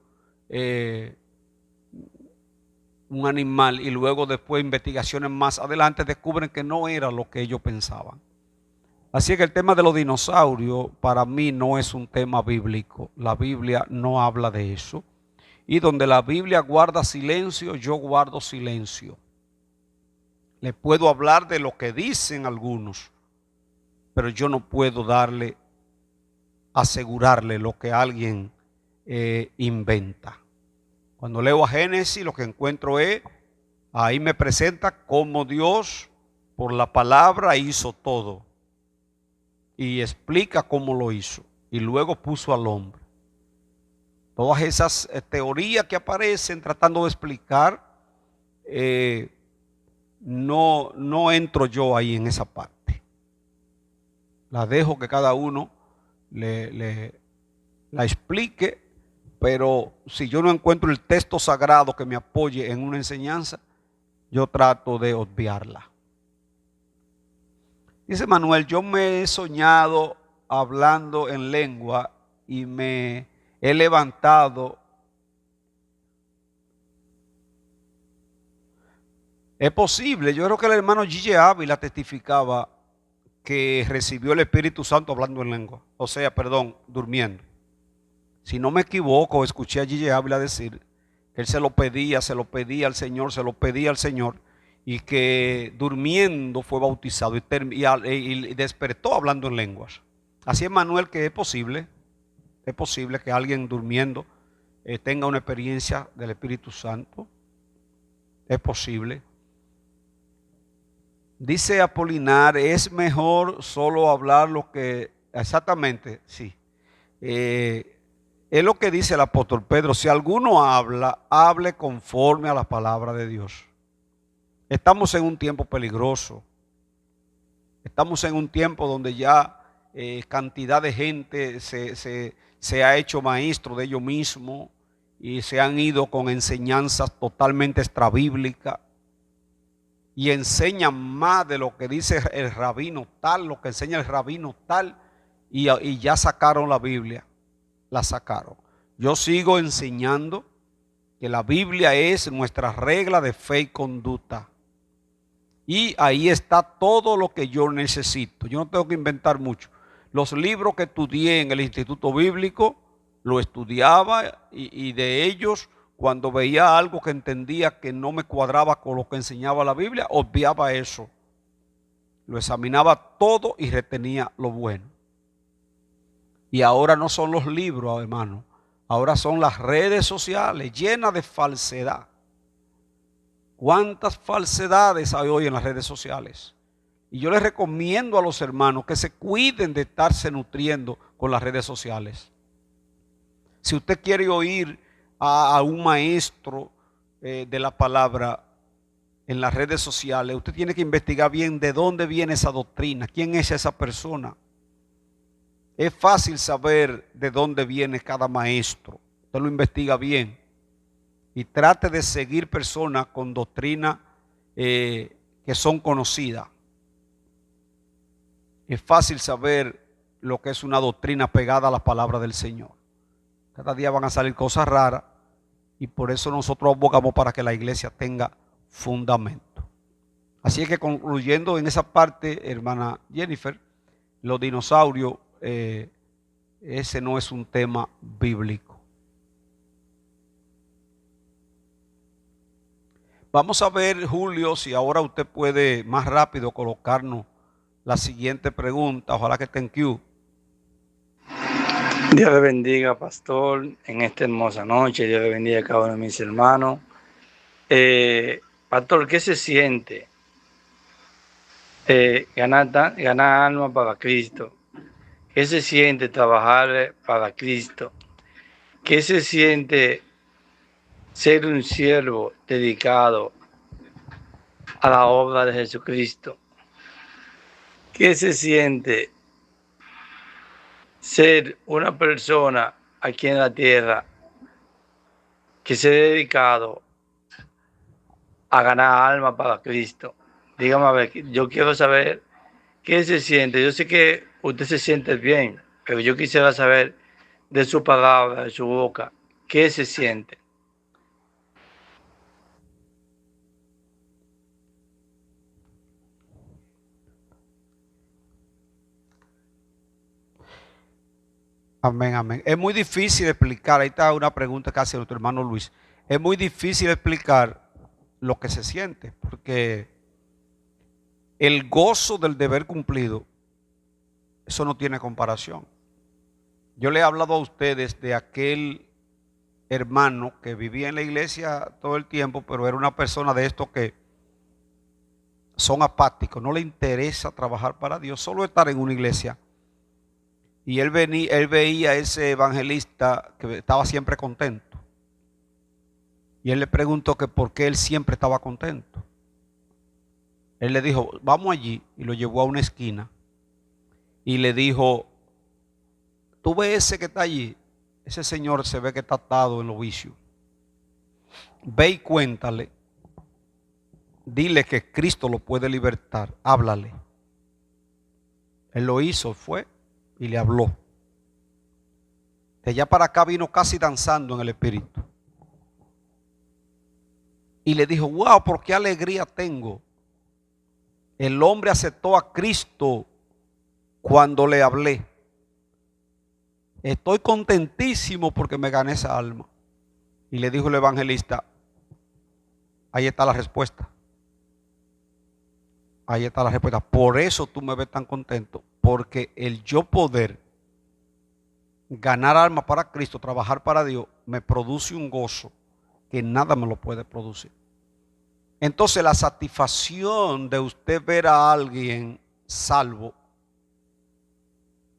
un animal, y luego después investigaciones más adelante descubren que no era lo que ellos pensaban. Así que el tema de los dinosaurios para mí no es un tema bíblico. La Biblia no habla de eso. Y donde la Biblia guarda silencio, yo guardo silencio. Le puedo hablar de lo que dicen algunos, pero yo no puedo asegurarle lo que alguien inventa. Cuando leo a Génesis, lo que encuentro es, ahí me presenta cómo Dios por la palabra hizo todo, y explica cómo lo hizo, y luego puso al hombre. Todas esas teorías que aparecen tratando de explicar, no entro yo ahí en esa parte. La dejo que cada uno la explique, pero si yo no encuentro el texto sagrado que me apoye en una enseñanza, yo trato de obviarla. Dice Manuel, yo me he soñado hablando en lengua y me he levantado. Es posible, yo creo que el hermano Gigi Ávila testificaba que recibió el Espíritu Santo hablando en lengua, o sea, durmiendo. Si no me equivoco, escuché a Gigi Ávila decir que él se lo pedía al Señor, y que durmiendo fue bautizado y despertó hablando en lenguas. Así es, Manuel, que es posible que alguien durmiendo tenga una experiencia del Espíritu Santo. Es posible. Dice Apolinar, es mejor solo hablar lo que... Exactamente, sí. Es lo que dice el apóstol Pedro. Si alguno habla, hable conforme a la palabra de Dios. Estamos en un tiempo peligroso. Estamos en un tiempo donde ya cantidad de gente se ha hecho maestro de ellos mismos y se han ido con enseñanzas totalmente extrabíblicas y enseñan más de lo que dice el rabino tal, lo que enseña el rabino tal, y ya sacaron la Biblia, la sacaron. Yo sigo enseñando que la Biblia es nuestra regla de fe y conducta. Y ahí está todo lo que yo necesito. Yo no tengo que inventar mucho. Los libros que estudié en el Instituto Bíblico, lo estudiaba y de ellos, cuando veía algo que entendía que no me cuadraba con lo que enseñaba la Biblia, obviaba eso. Lo examinaba todo y retenía lo bueno. Y ahora no son los libros, hermano. Ahora son las redes sociales llenas de falsedad. ¿Cuántas falsedades hay hoy en las redes sociales? Y yo les recomiendo a los hermanos que se cuiden de estarse nutriendo con las redes sociales. Si usted quiere oír a un maestro de la palabra en las redes sociales, usted tiene que investigar bien de dónde viene esa doctrina, quién es esa persona. Es fácil saber de dónde viene cada maestro. Usted lo investiga bien y trate de seguir personas con doctrina que son conocidas. Es fácil saber lo que es una doctrina pegada a la palabra del Señor. Cada día van a salir cosas raras y por eso nosotros abogamos para que la iglesia tenga fundamento. Así es que concluyendo en esa parte, hermana Jennifer, los dinosaurios, ese no es un tema bíblico. Vamos a ver, Julio, si ahora usted puede más rápido colocarnos la siguiente pregunta. Ojalá que esté en queue. Dios le bendiga, pastor, en esta hermosa noche. Dios le bendiga a cada uno de mis hermanos. Pastor, ¿qué se siente ganar alma para Cristo? ¿Qué se siente trabajar para Cristo? ¿Qué se siente ser un siervo dedicado a la obra de Jesucristo? ¿Qué se siente ser una persona aquí en la tierra que se ha dedicado a ganar alma para Cristo? Dígame, a ver, yo quiero saber qué se siente. Yo sé que usted se siente bien, pero yo quisiera saber de su palabra, de su boca, qué se siente. Amén, amén. Es muy difícil explicar, ahí está una pregunta que hace nuestro hermano Luis. Es muy difícil explicar lo que se siente, porque el gozo del deber cumplido, eso no tiene comparación. Yo le he hablado a ustedes de aquel hermano que vivía en la iglesia todo el tiempo, pero era una persona de estos que son apáticos, no le interesa trabajar para Dios, solo estar en una iglesia. Y él veía a ese evangelista que estaba siempre contento. Y él le preguntó que por qué él siempre estaba contento. Él le dijo, vamos allí, y lo llevó a una esquina. Y le dijo, tú ves ese que está allí, ese señor se ve que está atado en los vicios. Ve y cuéntale, dile que Cristo lo puede libertar, háblale. Él lo hizo, fue y le habló. De allá para acá vino casi danzando en el espíritu. Y le dijo, wow, por qué alegría tengo. El hombre aceptó a Cristo cuando le hablé. Estoy contentísimo porque me gané esa alma. Y le dijo el evangelista, ahí está la respuesta. Ahí está la respuesta. Por eso tú me ves tan contento. Porque el yo poder ganar alma para Cristo, trabajar para Dios, me produce un gozo que nada me lo puede producir. Entonces la satisfacción de usted ver a alguien salvo,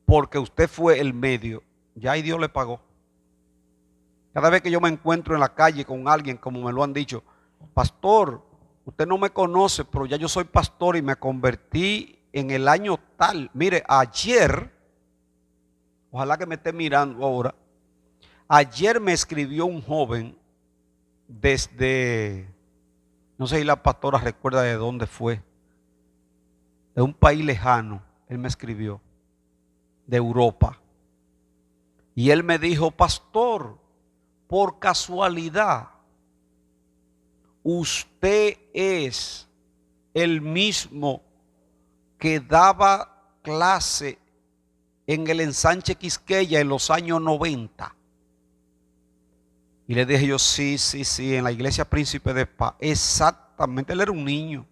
porque usted fue el medio, ya ahí Dios le pagó. Cada vez que yo me encuentro en la calle con alguien, como me lo han dicho, pastor, usted no me conoce, pero ya yo soy pastor y me convertí en el año tal. Mire, ayer, ojalá que me esté mirando ahora, ayer me escribió un joven desde, no sé si la pastora recuerda de dónde fue, de un país lejano. Él me escribió, de Europa. Y él me dijo, pastor, por casualidad, usted es el mismo que daba clase en el ensanche Quisqueya en los años 90. Y le dije yo, sí, en la iglesia Príncipe de Paz. Exactamente, él era un niño.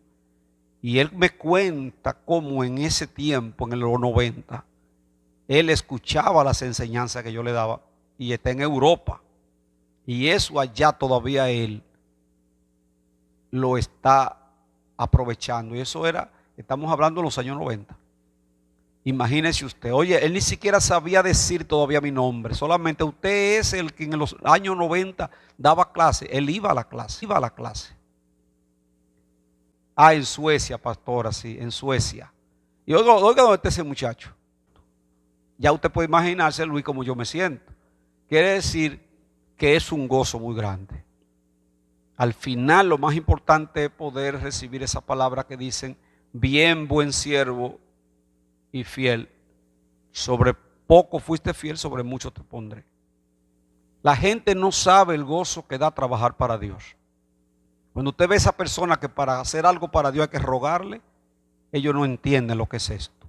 Y él me cuenta cómo en ese tiempo, en los 90, él escuchaba las enseñanzas que yo le daba y está en Europa. Y eso allá todavía él lo está aprovechando. Y eso era, estamos hablando de los años 90. Imagínese usted, oye, él ni siquiera sabía decir todavía mi nombre. Solamente usted es el que en los años 90 daba clase. Él iba a la clase. Ah, en Suecia, pastora, sí, en Suecia. Y oiga dónde está ese muchacho. Ya usted puede imaginarse, Luis, como yo me siento. Quiere decir que es un gozo muy grande. Al final lo más importante es poder recibir esa palabra que dicen, bien buen siervo y fiel. Sobre poco fuiste fiel, sobre mucho te pondré. La gente no sabe el gozo que da trabajar para Dios. Cuando usted ve a esa persona que para hacer algo para Dios hay que rogarle, ellos no entienden lo que es esto.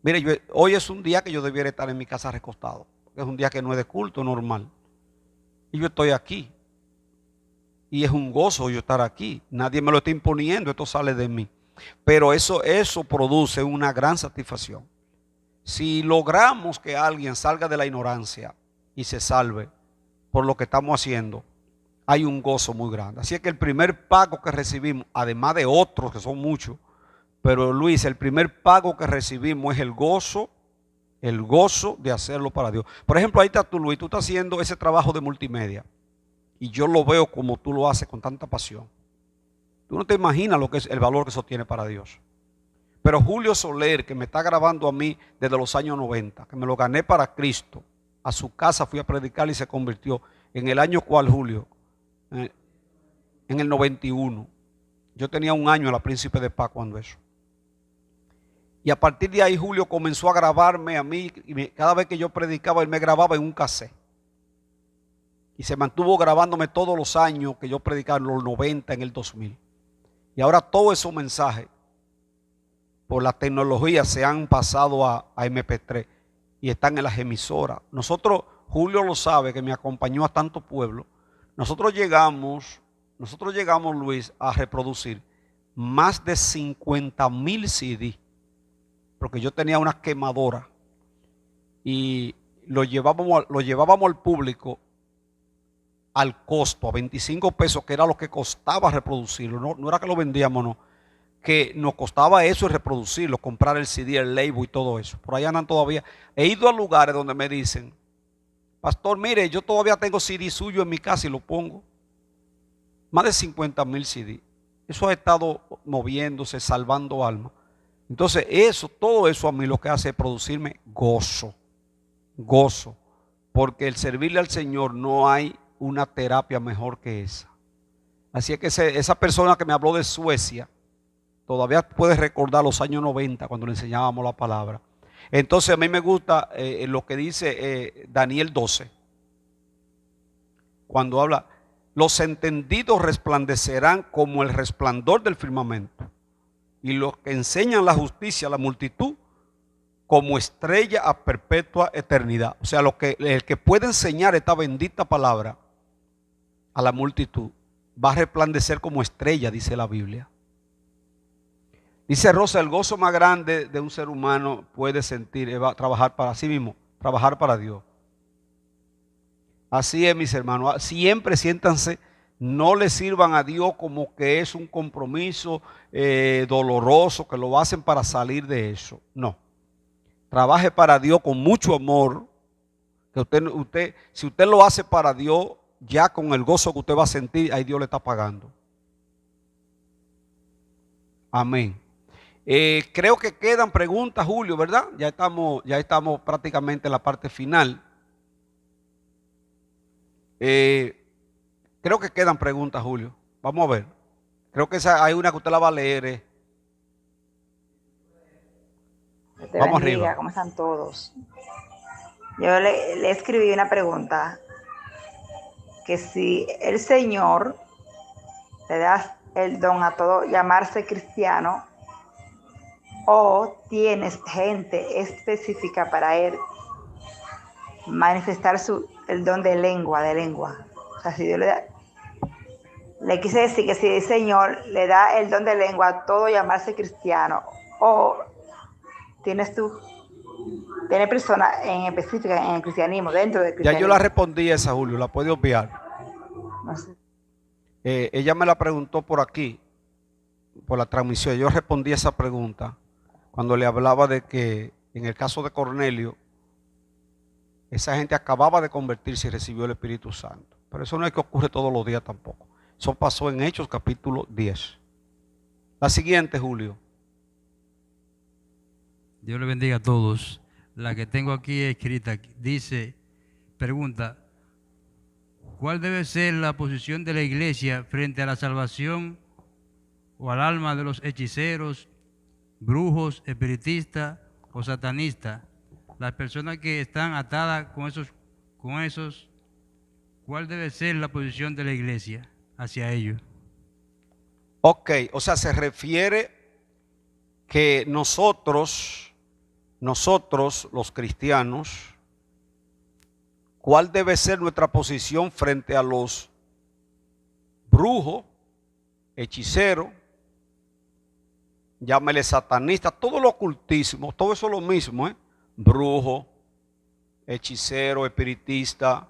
Mire, hoy es un día que yo debiera estar en mi casa recostado. Es un día que no es de culto normal. Y yo estoy aquí. Y es un gozo yo estar aquí. Nadie me lo está imponiendo, esto sale de mí. Pero eso produce una gran satisfacción. Si logramos que alguien salga de la ignorancia y se salve por lo que estamos haciendo, hay un gozo muy grande. Así es que el primer pago que recibimos, además de otros que son muchos, pero Luis, el primer pago que recibimos es el gozo de hacerlo para Dios. Por ejemplo, ahí está tú, Luis, tú estás haciendo ese trabajo de multimedia y yo lo veo como tú lo haces con tanta pasión. Tú no te imaginas lo que es el valor que eso tiene para Dios. Pero Julio Soler, que me está grabando a mí desde los años 90, que me lo gané para Cristo, a su casa fui a predicar y se convirtió. ¿En el año cuál, Julio? En el 91. Yo tenía un año en la Príncipe de Paz cuando eso. Y a partir de ahí Julio comenzó a grabarme a mí. Y cada vez que yo predicaba, él me grababa en un cassette. Y se mantuvo grabándome todos los años que yo predicaba, en los 90, en el 2000. Y ahora todos esos mensajes por la tecnología se han pasado a MP3 y están en las emisoras. Nosotros, Julio lo sabe, que me acompañó a tanto pueblo. Nosotros llegamos, Luis, a reproducir más de 50,000 CD, porque yo tenía una quemadora y lo llevábamos al público al costo, a 25 pesos, que era lo que costaba reproducirlo. No era que lo vendíamos, no. Que nos costaba eso reproducirlo, comprar el CD, el label y todo eso. Por ahí andan todavía. He ido a lugares donde me dicen, pastor, mire, yo todavía tengo CD suyo en mi casa y lo pongo. Más de 50,000 CD. Eso ha estado moviéndose, salvando almas. Entonces todo eso a mí lo que hace es producirme gozo. Porque el servirle al Señor no hay una terapia mejor que esa. Así es que esa persona que me habló de Suecia, todavía puede recordar los años 90 cuando le enseñábamos la palabra. Entonces a mí me gusta lo que dice Daniel 12. Cuando habla, los entendidos resplandecerán como el resplandor del firmamento. Y los que enseñan la justicia a la multitud como estrella a perpetua eternidad. O sea, el que puede enseñar esta bendita palabra a la multitud va a resplandecer como estrella, dice la Biblia. Dice Rosa, el gozo más grande de un ser humano puede sentir es trabajar para sí mismo, trabajar para Dios. Así es, mis hermanos, siempre siéntanse, no le sirvan a Dios como que es un compromiso doloroso, que lo hacen para salir de eso. No, trabaje para Dios con mucho amor, que si usted lo hace para Dios, ya con el gozo que usted va a sentir, ahí Dios le está pagando. Amén. Creo que quedan preguntas, Julio, ¿verdad? Ya estamos prácticamente en la parte final. Creo que quedan preguntas, Julio. Vamos a ver. Creo que hay una que usted la va a leer. Vamos arriba. ¿Cómo están todos? Yo le escribí una pregunta. Que si el Señor le da el don a todo llamarse cristiano, o tienes gente específica para él manifestar el don de lengua. O sea, si Dios le quise decir que si el Señor le da el don de lengua a todo llamarse cristiano, o tienes personas en específica en el cristianismo, dentro del cristianismo. Ya yo la respondí esa, Julio, la puede obviar. No sé. Ella me la preguntó por aquí, por la transmisión. Yo respondí esa pregunta cuando le hablaba de que en el caso de Cornelio, esa gente acababa de convertirse y recibió el Espíritu Santo. Pero eso no es que ocurre todos los días tampoco. Eso pasó en Hechos capítulo 10. La siguiente, Julio. Dios le bendiga a todos. La que tengo aquí escrita pregunta, ¿cuál debe ser la posición de la iglesia frente a la salvación o al alma de los hechiceros, brujos, espiritistas o satanistas? Las personas que están atadas con esos, ¿cuál debe ser la posición de la iglesia hacia ellos? Ok, o sea, se refiere que nosotros los cristianos, ¿cuál debe ser nuestra posición frente a los brujos, hechiceros, llámele satanistas, todo lo ocultismo, todo eso es lo mismo, brujo, hechicero, espiritista,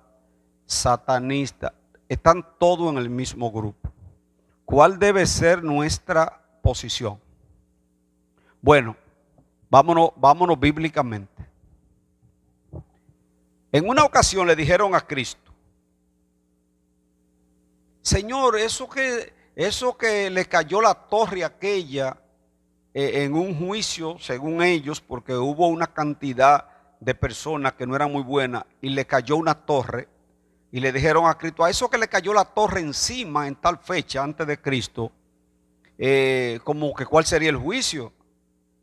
satanista, están todos en el mismo grupo. ¿Cuál debe ser nuestra posición? Bueno, vámonos bíblicamente. En una ocasión le dijeron a Cristo: Señor, eso que le cayó la torre aquella en un juicio, según ellos, porque hubo una cantidad de personas que no eran muy buenas y le cayó una torre, y le dijeron a Cristo: a eso que le cayó la torre encima en tal fecha antes de Cristo, como que cuál sería el juicio.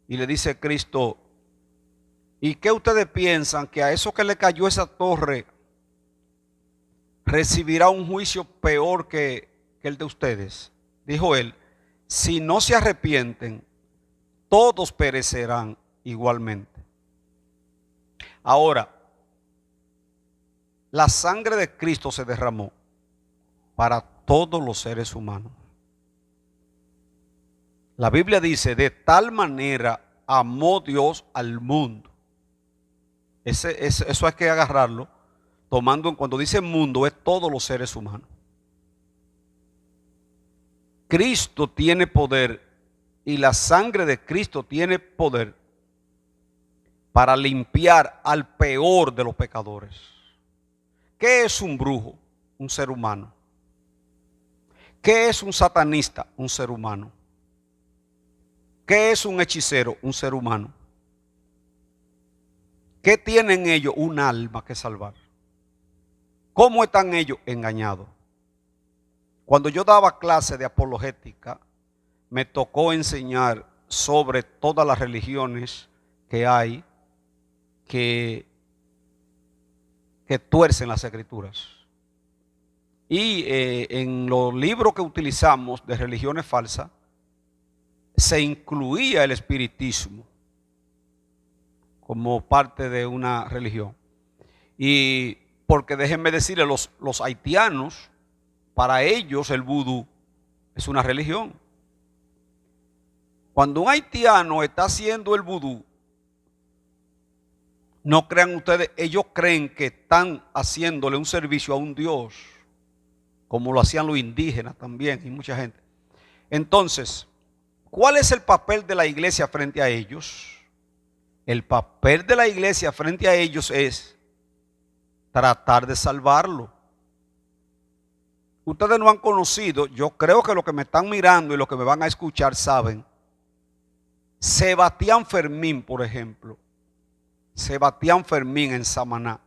Y le dice Cristo: ¿y qué ustedes piensan? Que a eso que le cayó esa torre recibirá un juicio peor que el de ustedes. Dijo él: si no se arrepienten, todos perecerán igualmente. Ahora, la sangre de Cristo se derramó para todos los seres humanos. La Biblia dice: de tal manera amó Dios al mundo. Eso hay que agarrarlo, tomando en cuando dice mundo, es todos los seres humanos. Cristo tiene poder y la sangre de Cristo tiene poder para limpiar al peor de los pecadores. ¿Qué es un brujo? Un ser humano. ¿Qué es un satanista? Un ser humano. ¿Qué es un hechicero? Un ser humano. ¿Qué tienen ellos? Un alma que salvar. ¿Cómo están ellos? Engañados. Cuando yo daba clase de apologética, me tocó enseñar sobre todas las religiones que hay que tuercen las escrituras. Y en los libros que utilizamos de religiones falsas, se incluía el espiritismo como parte de una religión. Y porque déjenme decirles, los haitianos, para ellos el vudú es una religión. Cuando un haitiano está haciendo el vudú, no crean ustedes, ellos creen que están haciéndole un servicio a un Dios, como lo hacían los indígenas también y mucha gente. Entonces, ¿cuál es el papel de la iglesia frente a ellos? El papel de la iglesia frente a ellos es tratar de salvarlo. Ustedes no han conocido, yo creo que los que me están mirando y los que me van a escuchar saben, Sebastián Fermín, por ejemplo. Sebastián Fermín en Samaná.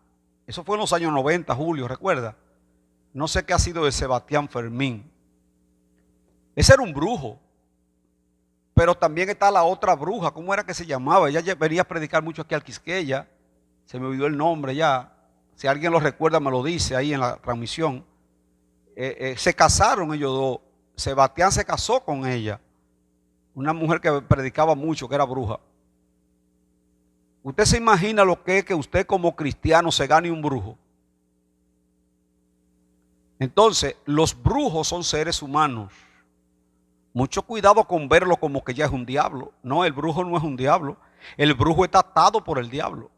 Eso fue en los años 90, Julio, ¿recuerda? No sé qué ha sido de Sebastián Fermín. Ese era un brujo. Pero también está la otra bruja, ¿cómo era que se llamaba? Ella venía a predicar mucho aquí al Quisqueya. Se me olvidó el nombre ya. Si alguien lo recuerda me lo dice ahí en la transmisión. Se casaron ellos dos. Sebastián se casó con ella. Una mujer que predicaba mucho, que era bruja. ¿Usted se imagina lo que es que usted como cristiano se gane un brujo? Entonces, los brujos son seres humanos. Mucho cuidado con verlo como que ya es un diablo. No, el brujo no es un diablo. El brujo está atado por el diablo.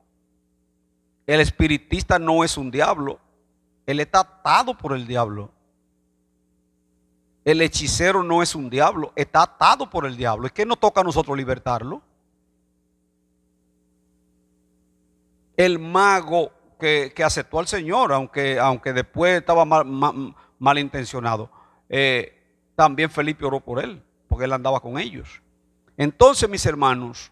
El espiritista no es un diablo. Él está atado por el diablo. El hechicero no es un diablo. Está atado por el diablo. ¿Y qué nos toca a nosotros libertarlo? El mago que aceptó al Señor, aunque después estaba malintencionado. También Felipe oró por él, porque él andaba con ellos. Entonces, mis hermanos,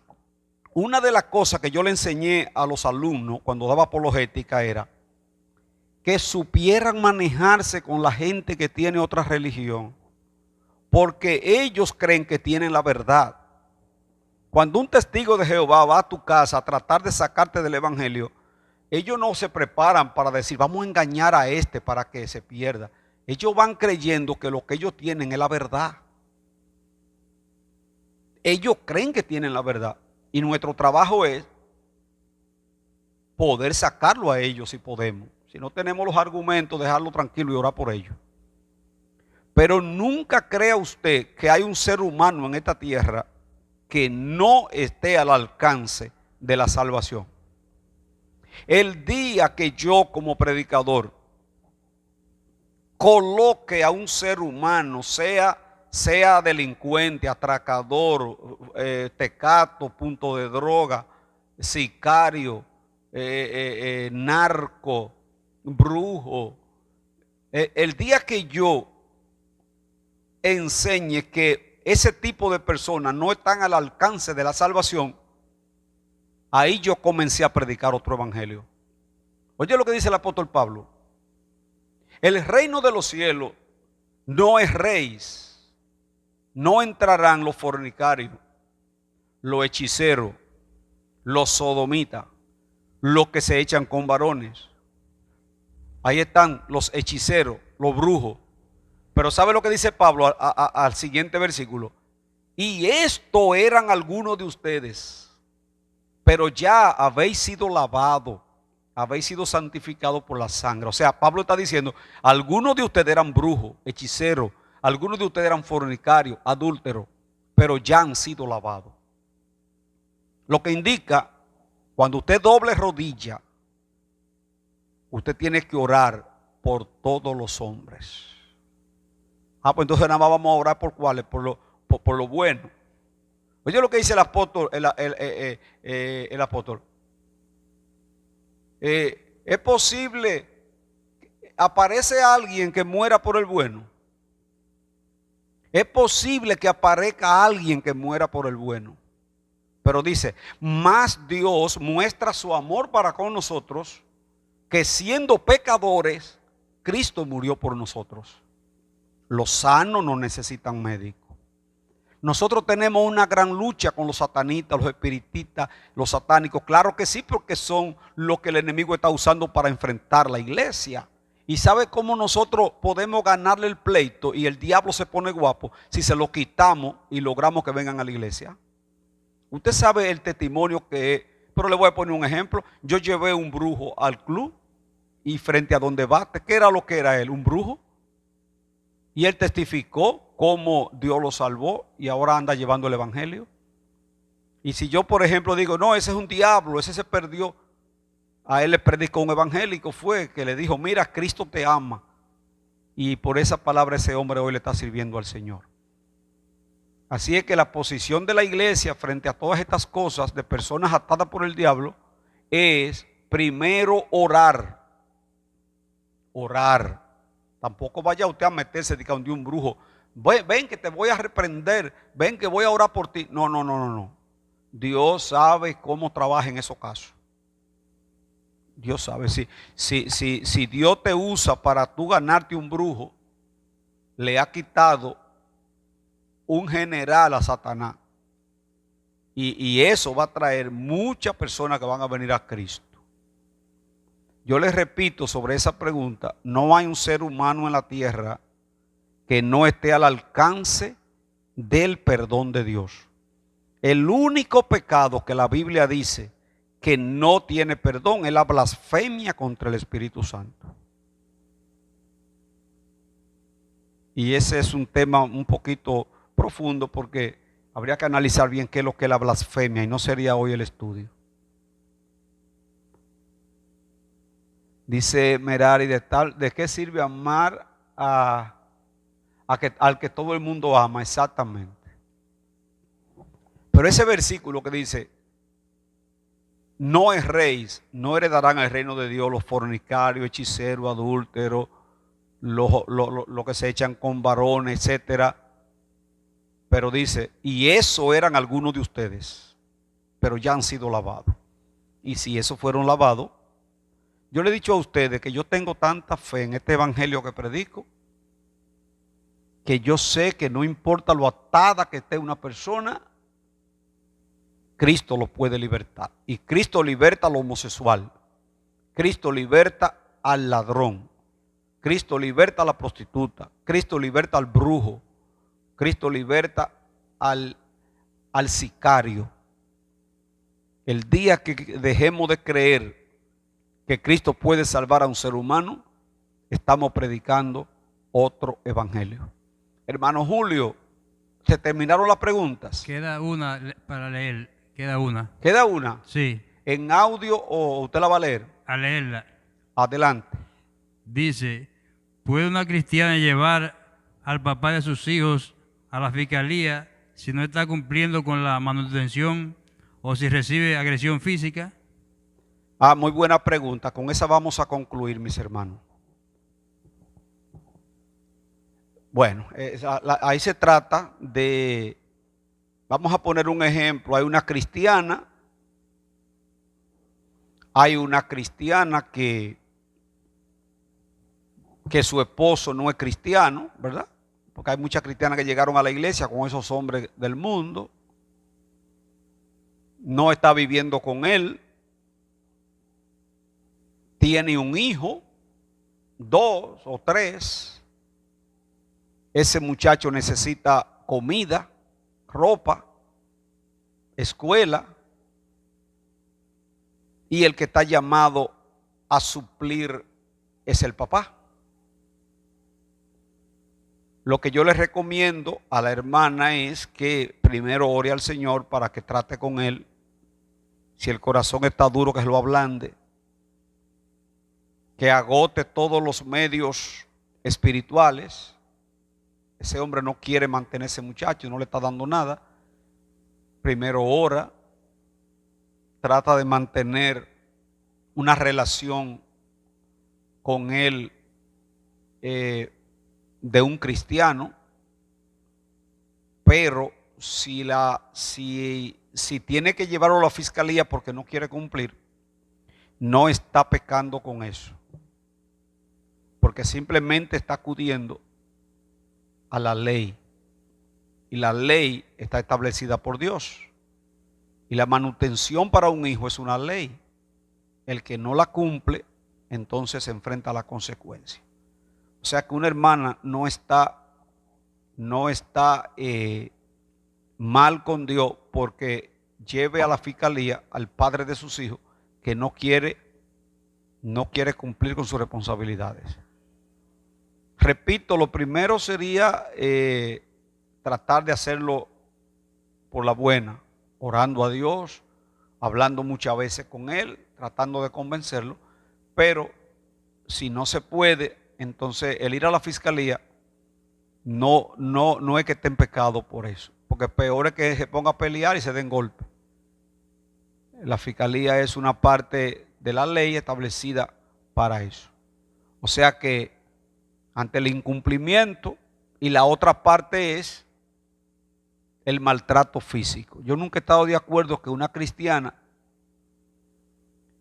una de las cosas que yo le enseñé a los alumnos cuando daba apologética era que supieran manejarse con la gente que tiene otra religión, porque ellos creen que tienen la verdad. Cuando un testigo de Jehová va a tu casa a tratar de sacarte del evangelio, ellos no se preparan para decir, vamos a engañar a este para que se pierda. Ellos van creyendo que lo que ellos tienen es la verdad. Ellos creen que tienen la verdad. Y nuestro trabajo es poder sacarlo a ellos si podemos. Si no tenemos los argumentos, dejarlo tranquilo y orar por ellos. Pero nunca crea usted que hay un ser humano en esta tierra que no esté al alcance de la salvación. El día que yo como predicador coloque a un ser humano, sea delincuente, atracador, tecato, punto de droga, sicario, narco, brujo, el día que yo enseñe que ese tipo de personas no están al alcance de la salvación, ahí yo comencé a predicar otro evangelio. Oye lo que dice el apóstol Pablo: el reino de los cielos no es reis, no entrarán los fornicarios, los hechiceros, los sodomitas, los que se echan con varones. Ahí están los hechiceros, los brujos. Pero ¿sabe lo que dice Pablo al siguiente versículo? Y esto eran algunos de ustedes, pero ya habéis sido lavados, habéis sido santificados por la sangre. O sea, Pablo está diciendo, algunos de ustedes eran brujos, hechiceros, algunos de ustedes eran fornicarios, adúlteros, pero ya han sido lavados. Lo que indica, cuando usted doble rodilla, usted tiene que orar por todos los hombres. Pues entonces nada más vamos a orar por cuáles, por lo bueno. Oye lo que dice el apóstol, el apóstol. Es posible, aparece alguien que muera por el bueno. Es posible que aparezca alguien que muera por el bueno. Pero dice, más Dios muestra su amor para con nosotros, que siendo pecadores, Cristo murió por nosotros. Los sanos no necesitan médico. Nosotros tenemos una gran lucha con los satanistas, los espiritistas, los satánicos. Claro que sí, porque son lo que el enemigo está usando para enfrentar la iglesia. ¿Y sabe cómo nosotros podemos ganarle el pleito y el diablo se pone guapo? Si se lo quitamos y logramos que vengan a la iglesia. Usted sabe el testimonio que es, pero le voy a poner un ejemplo. Yo llevé un brujo al club y frente a donde bate, ¿qué era lo que era él? Un brujo. Y él testificó cómo Dios lo salvó y ahora anda llevando el evangelio. Y si yo, por ejemplo, digo, no, ese es un diablo, ese se perdió. A él le predicó un evangélico, fue que le dijo, mira, Cristo te ama. Y por esa palabra ese hombre hoy le está sirviendo al Señor. Así es que la posición de la iglesia frente a todas estas cosas de personas atadas por el diablo es primero orar. Orar. Tampoco vaya usted a meterse de un brujo. Ven que te voy a reprender. Ven que voy a orar por ti. No. Dios sabe cómo trabaja en esos casos. Dios sabe. Si Dios te usa para tú ganarte un brujo, le ha quitado un general a Satanás. Y eso va a traer muchas personas que van a venir a Cristo. Yo les repito sobre esa pregunta, no hay un ser humano en la tierra que no esté al alcance del perdón de Dios. El único pecado que la Biblia dice que no tiene perdón es la blasfemia contra el Espíritu Santo. Y ese es un tema un poquito profundo porque habría que analizar bien qué es lo que es la blasfemia y no sería hoy el estudio. Dice Merari, ¿de qué sirve amar al que todo el mundo ama? Exactamente. Pero ese versículo que dice, no es reis, no heredarán el reino de Dios los fornicarios, hechiceros, adúlteros, los que se echan con varones, etcétera. Pero dice, y eso eran algunos de ustedes, pero ya han sido lavados. Y si esos fueron lavados, yo le he dicho a ustedes que yo tengo tanta fe en este evangelio que predico, que yo sé que no importa lo atada que esté una persona, Cristo lo puede libertar. Y Cristo liberta al homosexual. Cristo liberta al ladrón. Cristo liberta a la prostituta. Cristo liberta al brujo. Cristo liberta al al sicario. El día que dejemos de creer que Cristo puede salvar a un ser humano, estamos predicando otro evangelio. Hermano Julio, ¿se terminaron las preguntas? Queda una para leer. Queda una. ¿Queda una? Sí. ¿En audio o usted la va a leer? A leerla. Adelante. Dice, ¿puede una cristiana llevar al papá de sus hijos a la fiscalía si no está cumpliendo con la manutención o si recibe agresión física? Muy buena pregunta. Con esa vamos a concluir, mis hermanos. Bueno, ahí se trata de, vamos a poner un ejemplo, hay una cristiana que su esposo no es cristiano, ¿verdad? Porque hay muchas cristianas que llegaron a la iglesia con esos hombres del mundo, no está viviendo con él, tiene un hijo, 2 o 3. Ese muchacho necesita comida, ropa, escuela, y el que está llamado a suplir es el papá. Lo que yo le recomiendo a la hermana es que primero ore al Señor para que trate con él. Si el corazón está duro, que lo ablande, que agote todos los medios espirituales. Ese hombre no quiere mantener a ese muchacho, no le está dando nada. Primero ora, trata de mantener una relación con él de un cristiano, pero si tiene que llevarlo a la fiscalía porque no quiere cumplir, no está pecando con eso, porque simplemente está acudiendo a la ley, y la ley está establecida por Dios, y la manutención para un hijo es una ley. El que no la cumple, entonces se enfrenta a la consecuencia. O sea que una hermana no está mal con Dios porque lleve a la fiscalía al padre de sus hijos que no quiere cumplir con sus responsabilidades. Repito, lo primero sería tratar de hacerlo por la buena, orando a Dios, hablando muchas veces con él, tratando de convencerlo, pero si no se puede, entonces el ir a la fiscalía no es que esté en pecado por eso, porque peor es que se ponga a pelear y se den golpes. La fiscalía es una parte de la ley establecida para eso. O sea que ante el incumplimiento, y la otra parte es el maltrato físico. Yo nunca he estado de acuerdo que una cristiana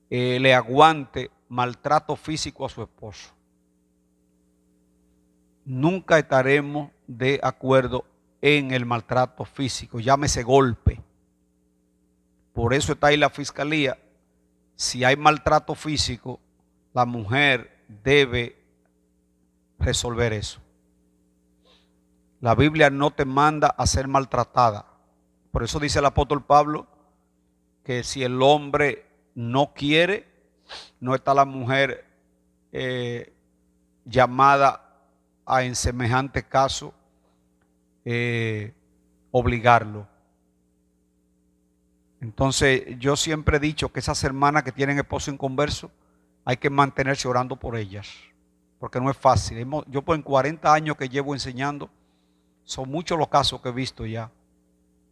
le aguante maltrato físico a su esposo. Nunca estaremos de acuerdo en el maltrato físico, llámese golpe. Por eso está ahí la fiscalía. Si hay maltrato físico, la mujer debe resolver eso. La Biblia no te manda a ser maltratada. Por eso dice el apóstol Pablo que si el hombre no quiere, no está la mujer llamada a en semejante caso obligarlo. Entonces yo siempre he dicho que esas hermanas que tienen esposo inconverso hay que mantenerse orando por ellas, porque no es fácil. Yo en 40 años que llevo enseñando, son muchos los casos que he visto ya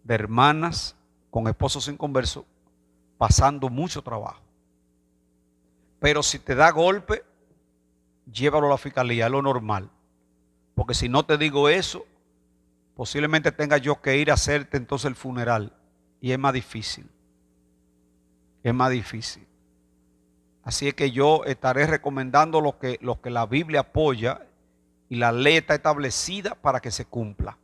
de hermanas con esposos inconversos pasando mucho trabajo. Pero si te da golpe, llévalo a la fiscalía, es lo normal. Porque si no te digo eso, posiblemente tenga yo que ir a hacerte entonces el funeral. Y es más difícil. Es más difícil. Así es que yo estaré recomendando lo que la Biblia apoya, y la ley está establecida para que se cumpla.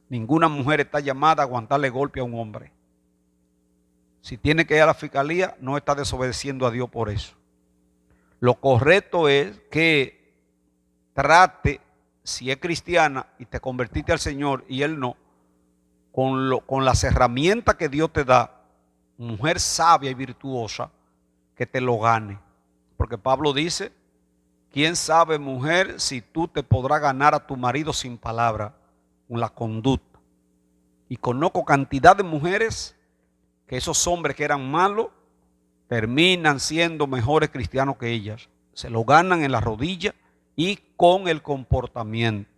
Ninguna mujer está llamada a aguantarle golpe a un hombre. Si tiene que ir a la fiscalía, no está desobedeciendo a Dios por eso. Lo correcto es que trate, si es cristiana y te convertiste al Señor y él no, con las herramientas que Dios te da, mujer sabia y virtuosa, que te lo gane. Porque Pablo dice, ¿quién sabe, mujer, si tú te podrás ganar a tu marido sin palabra, con la conducta? Y conozco cantidad de mujeres que esos hombres que eran malos terminan siendo mejores cristianos que ellas. Se lo ganan en la rodilla y con el comportamiento,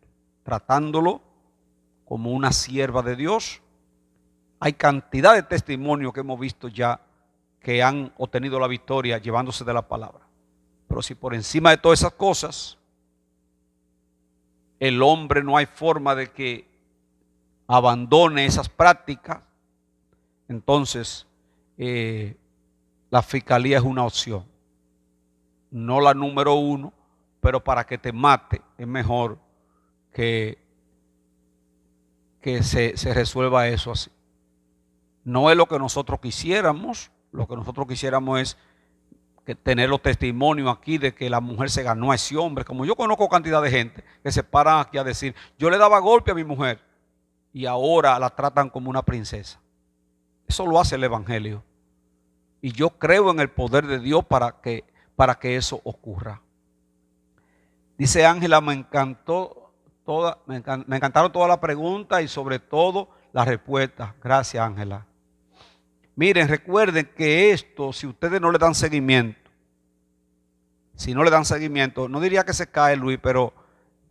tratándolo como una sierva de Dios. Hay cantidad de testimonios que hemos visto ya que han obtenido la victoria llevándose de la palabra. Pero si por encima de todas esas cosas, el hombre no hay forma de que abandone esas prácticas, entonces la fiscalía es una opción. No la número uno, pero para que te mate es mejor que se resuelva eso así. No es lo que nosotros quisiéramos. Lo que nosotros quisiéramos es que tener los testimonios aquí de que la mujer se ganó a ese hombre. Como yo conozco cantidad de gente que se paran aquí a decir, yo le daba golpe a mi mujer y ahora la tratan como una princesa. Eso lo hace el Evangelio. Y yo creo en el poder de Dios para que eso ocurra. Dice Ángela, me encantaron todas las preguntas y sobre todo las respuestas. Gracias, Ángela. Miren, recuerden que esto, si ustedes no le dan seguimiento, no diría que se cae, Luis, pero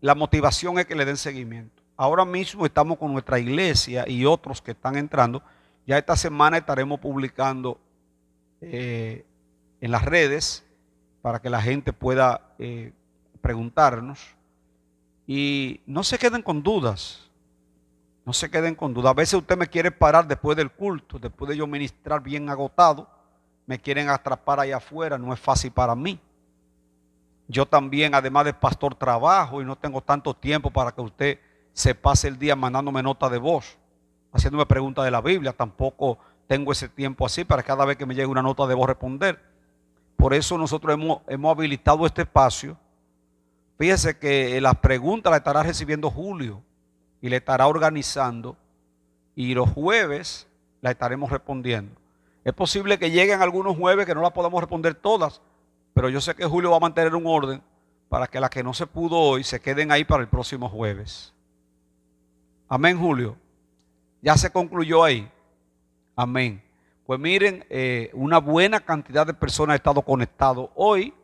la motivación es que le den seguimiento. Ahora mismo estamos con nuestra iglesia y otros que están entrando. Ya esta semana estaremos publicando en las redes para que la gente pueda preguntarnos. Y no se queden con dudas. No se queden con dudas. A veces usted me quiere parar después del culto, después de yo ministrar bien agotado. Me quieren atrapar allá afuera. No es fácil para mí. Yo también, además de pastor, trabajo y no tengo tanto tiempo para que usted se pase el día mandándome nota de voz, haciéndome preguntas de la Biblia. Tampoco tengo ese tiempo así para cada vez que me llegue una nota de voz responder. Por eso nosotros hemos habilitado este espacio. Fíjese que las preguntas las estará recibiendo Julio y le estará organizando, y los jueves la estaremos respondiendo. Es posible que lleguen algunos jueves que no las podamos responder todas, pero yo sé que Julio va a mantener un orden para que las que no se pudo hoy se queden ahí para el próximo jueves. Amén, Julio. Ya se concluyó ahí. Amén. Pues miren, una buena cantidad de personas ha estado conectado hoy.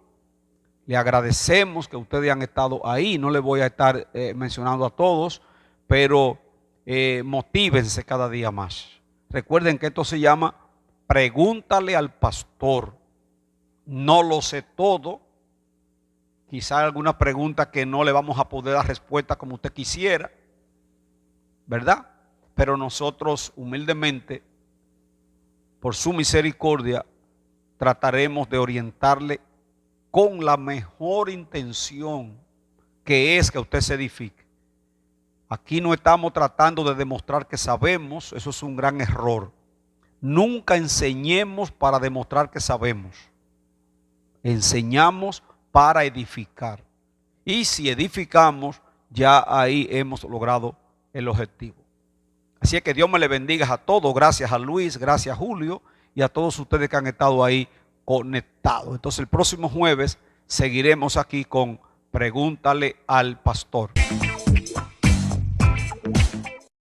Le agradecemos que ustedes han estado ahí. No les voy a estar mencionando a todos, pero motívense cada día más. Recuerden que esto se llama Pregúntale al Pastor. No lo sé todo. Quizá alguna pregunta que no le vamos a poder dar respuesta como usted quisiera, ¿verdad? Pero nosotros humildemente, por su misericordia, trataremos de orientarle con la mejor intención, que es que usted se edifique. Aquí no estamos tratando de demostrar que sabemos. Eso es un gran error. Nunca enseñemos para demostrar que sabemos. Enseñamos para edificar. Y si edificamos, ya ahí hemos logrado el objetivo. Así es que Dios me le bendiga a todos. Gracias a Luis, gracias a Julio y a todos ustedes que han estado ahí conectados. Entonces el próximo jueves seguiremos aquí con Pregúntale al Pastor.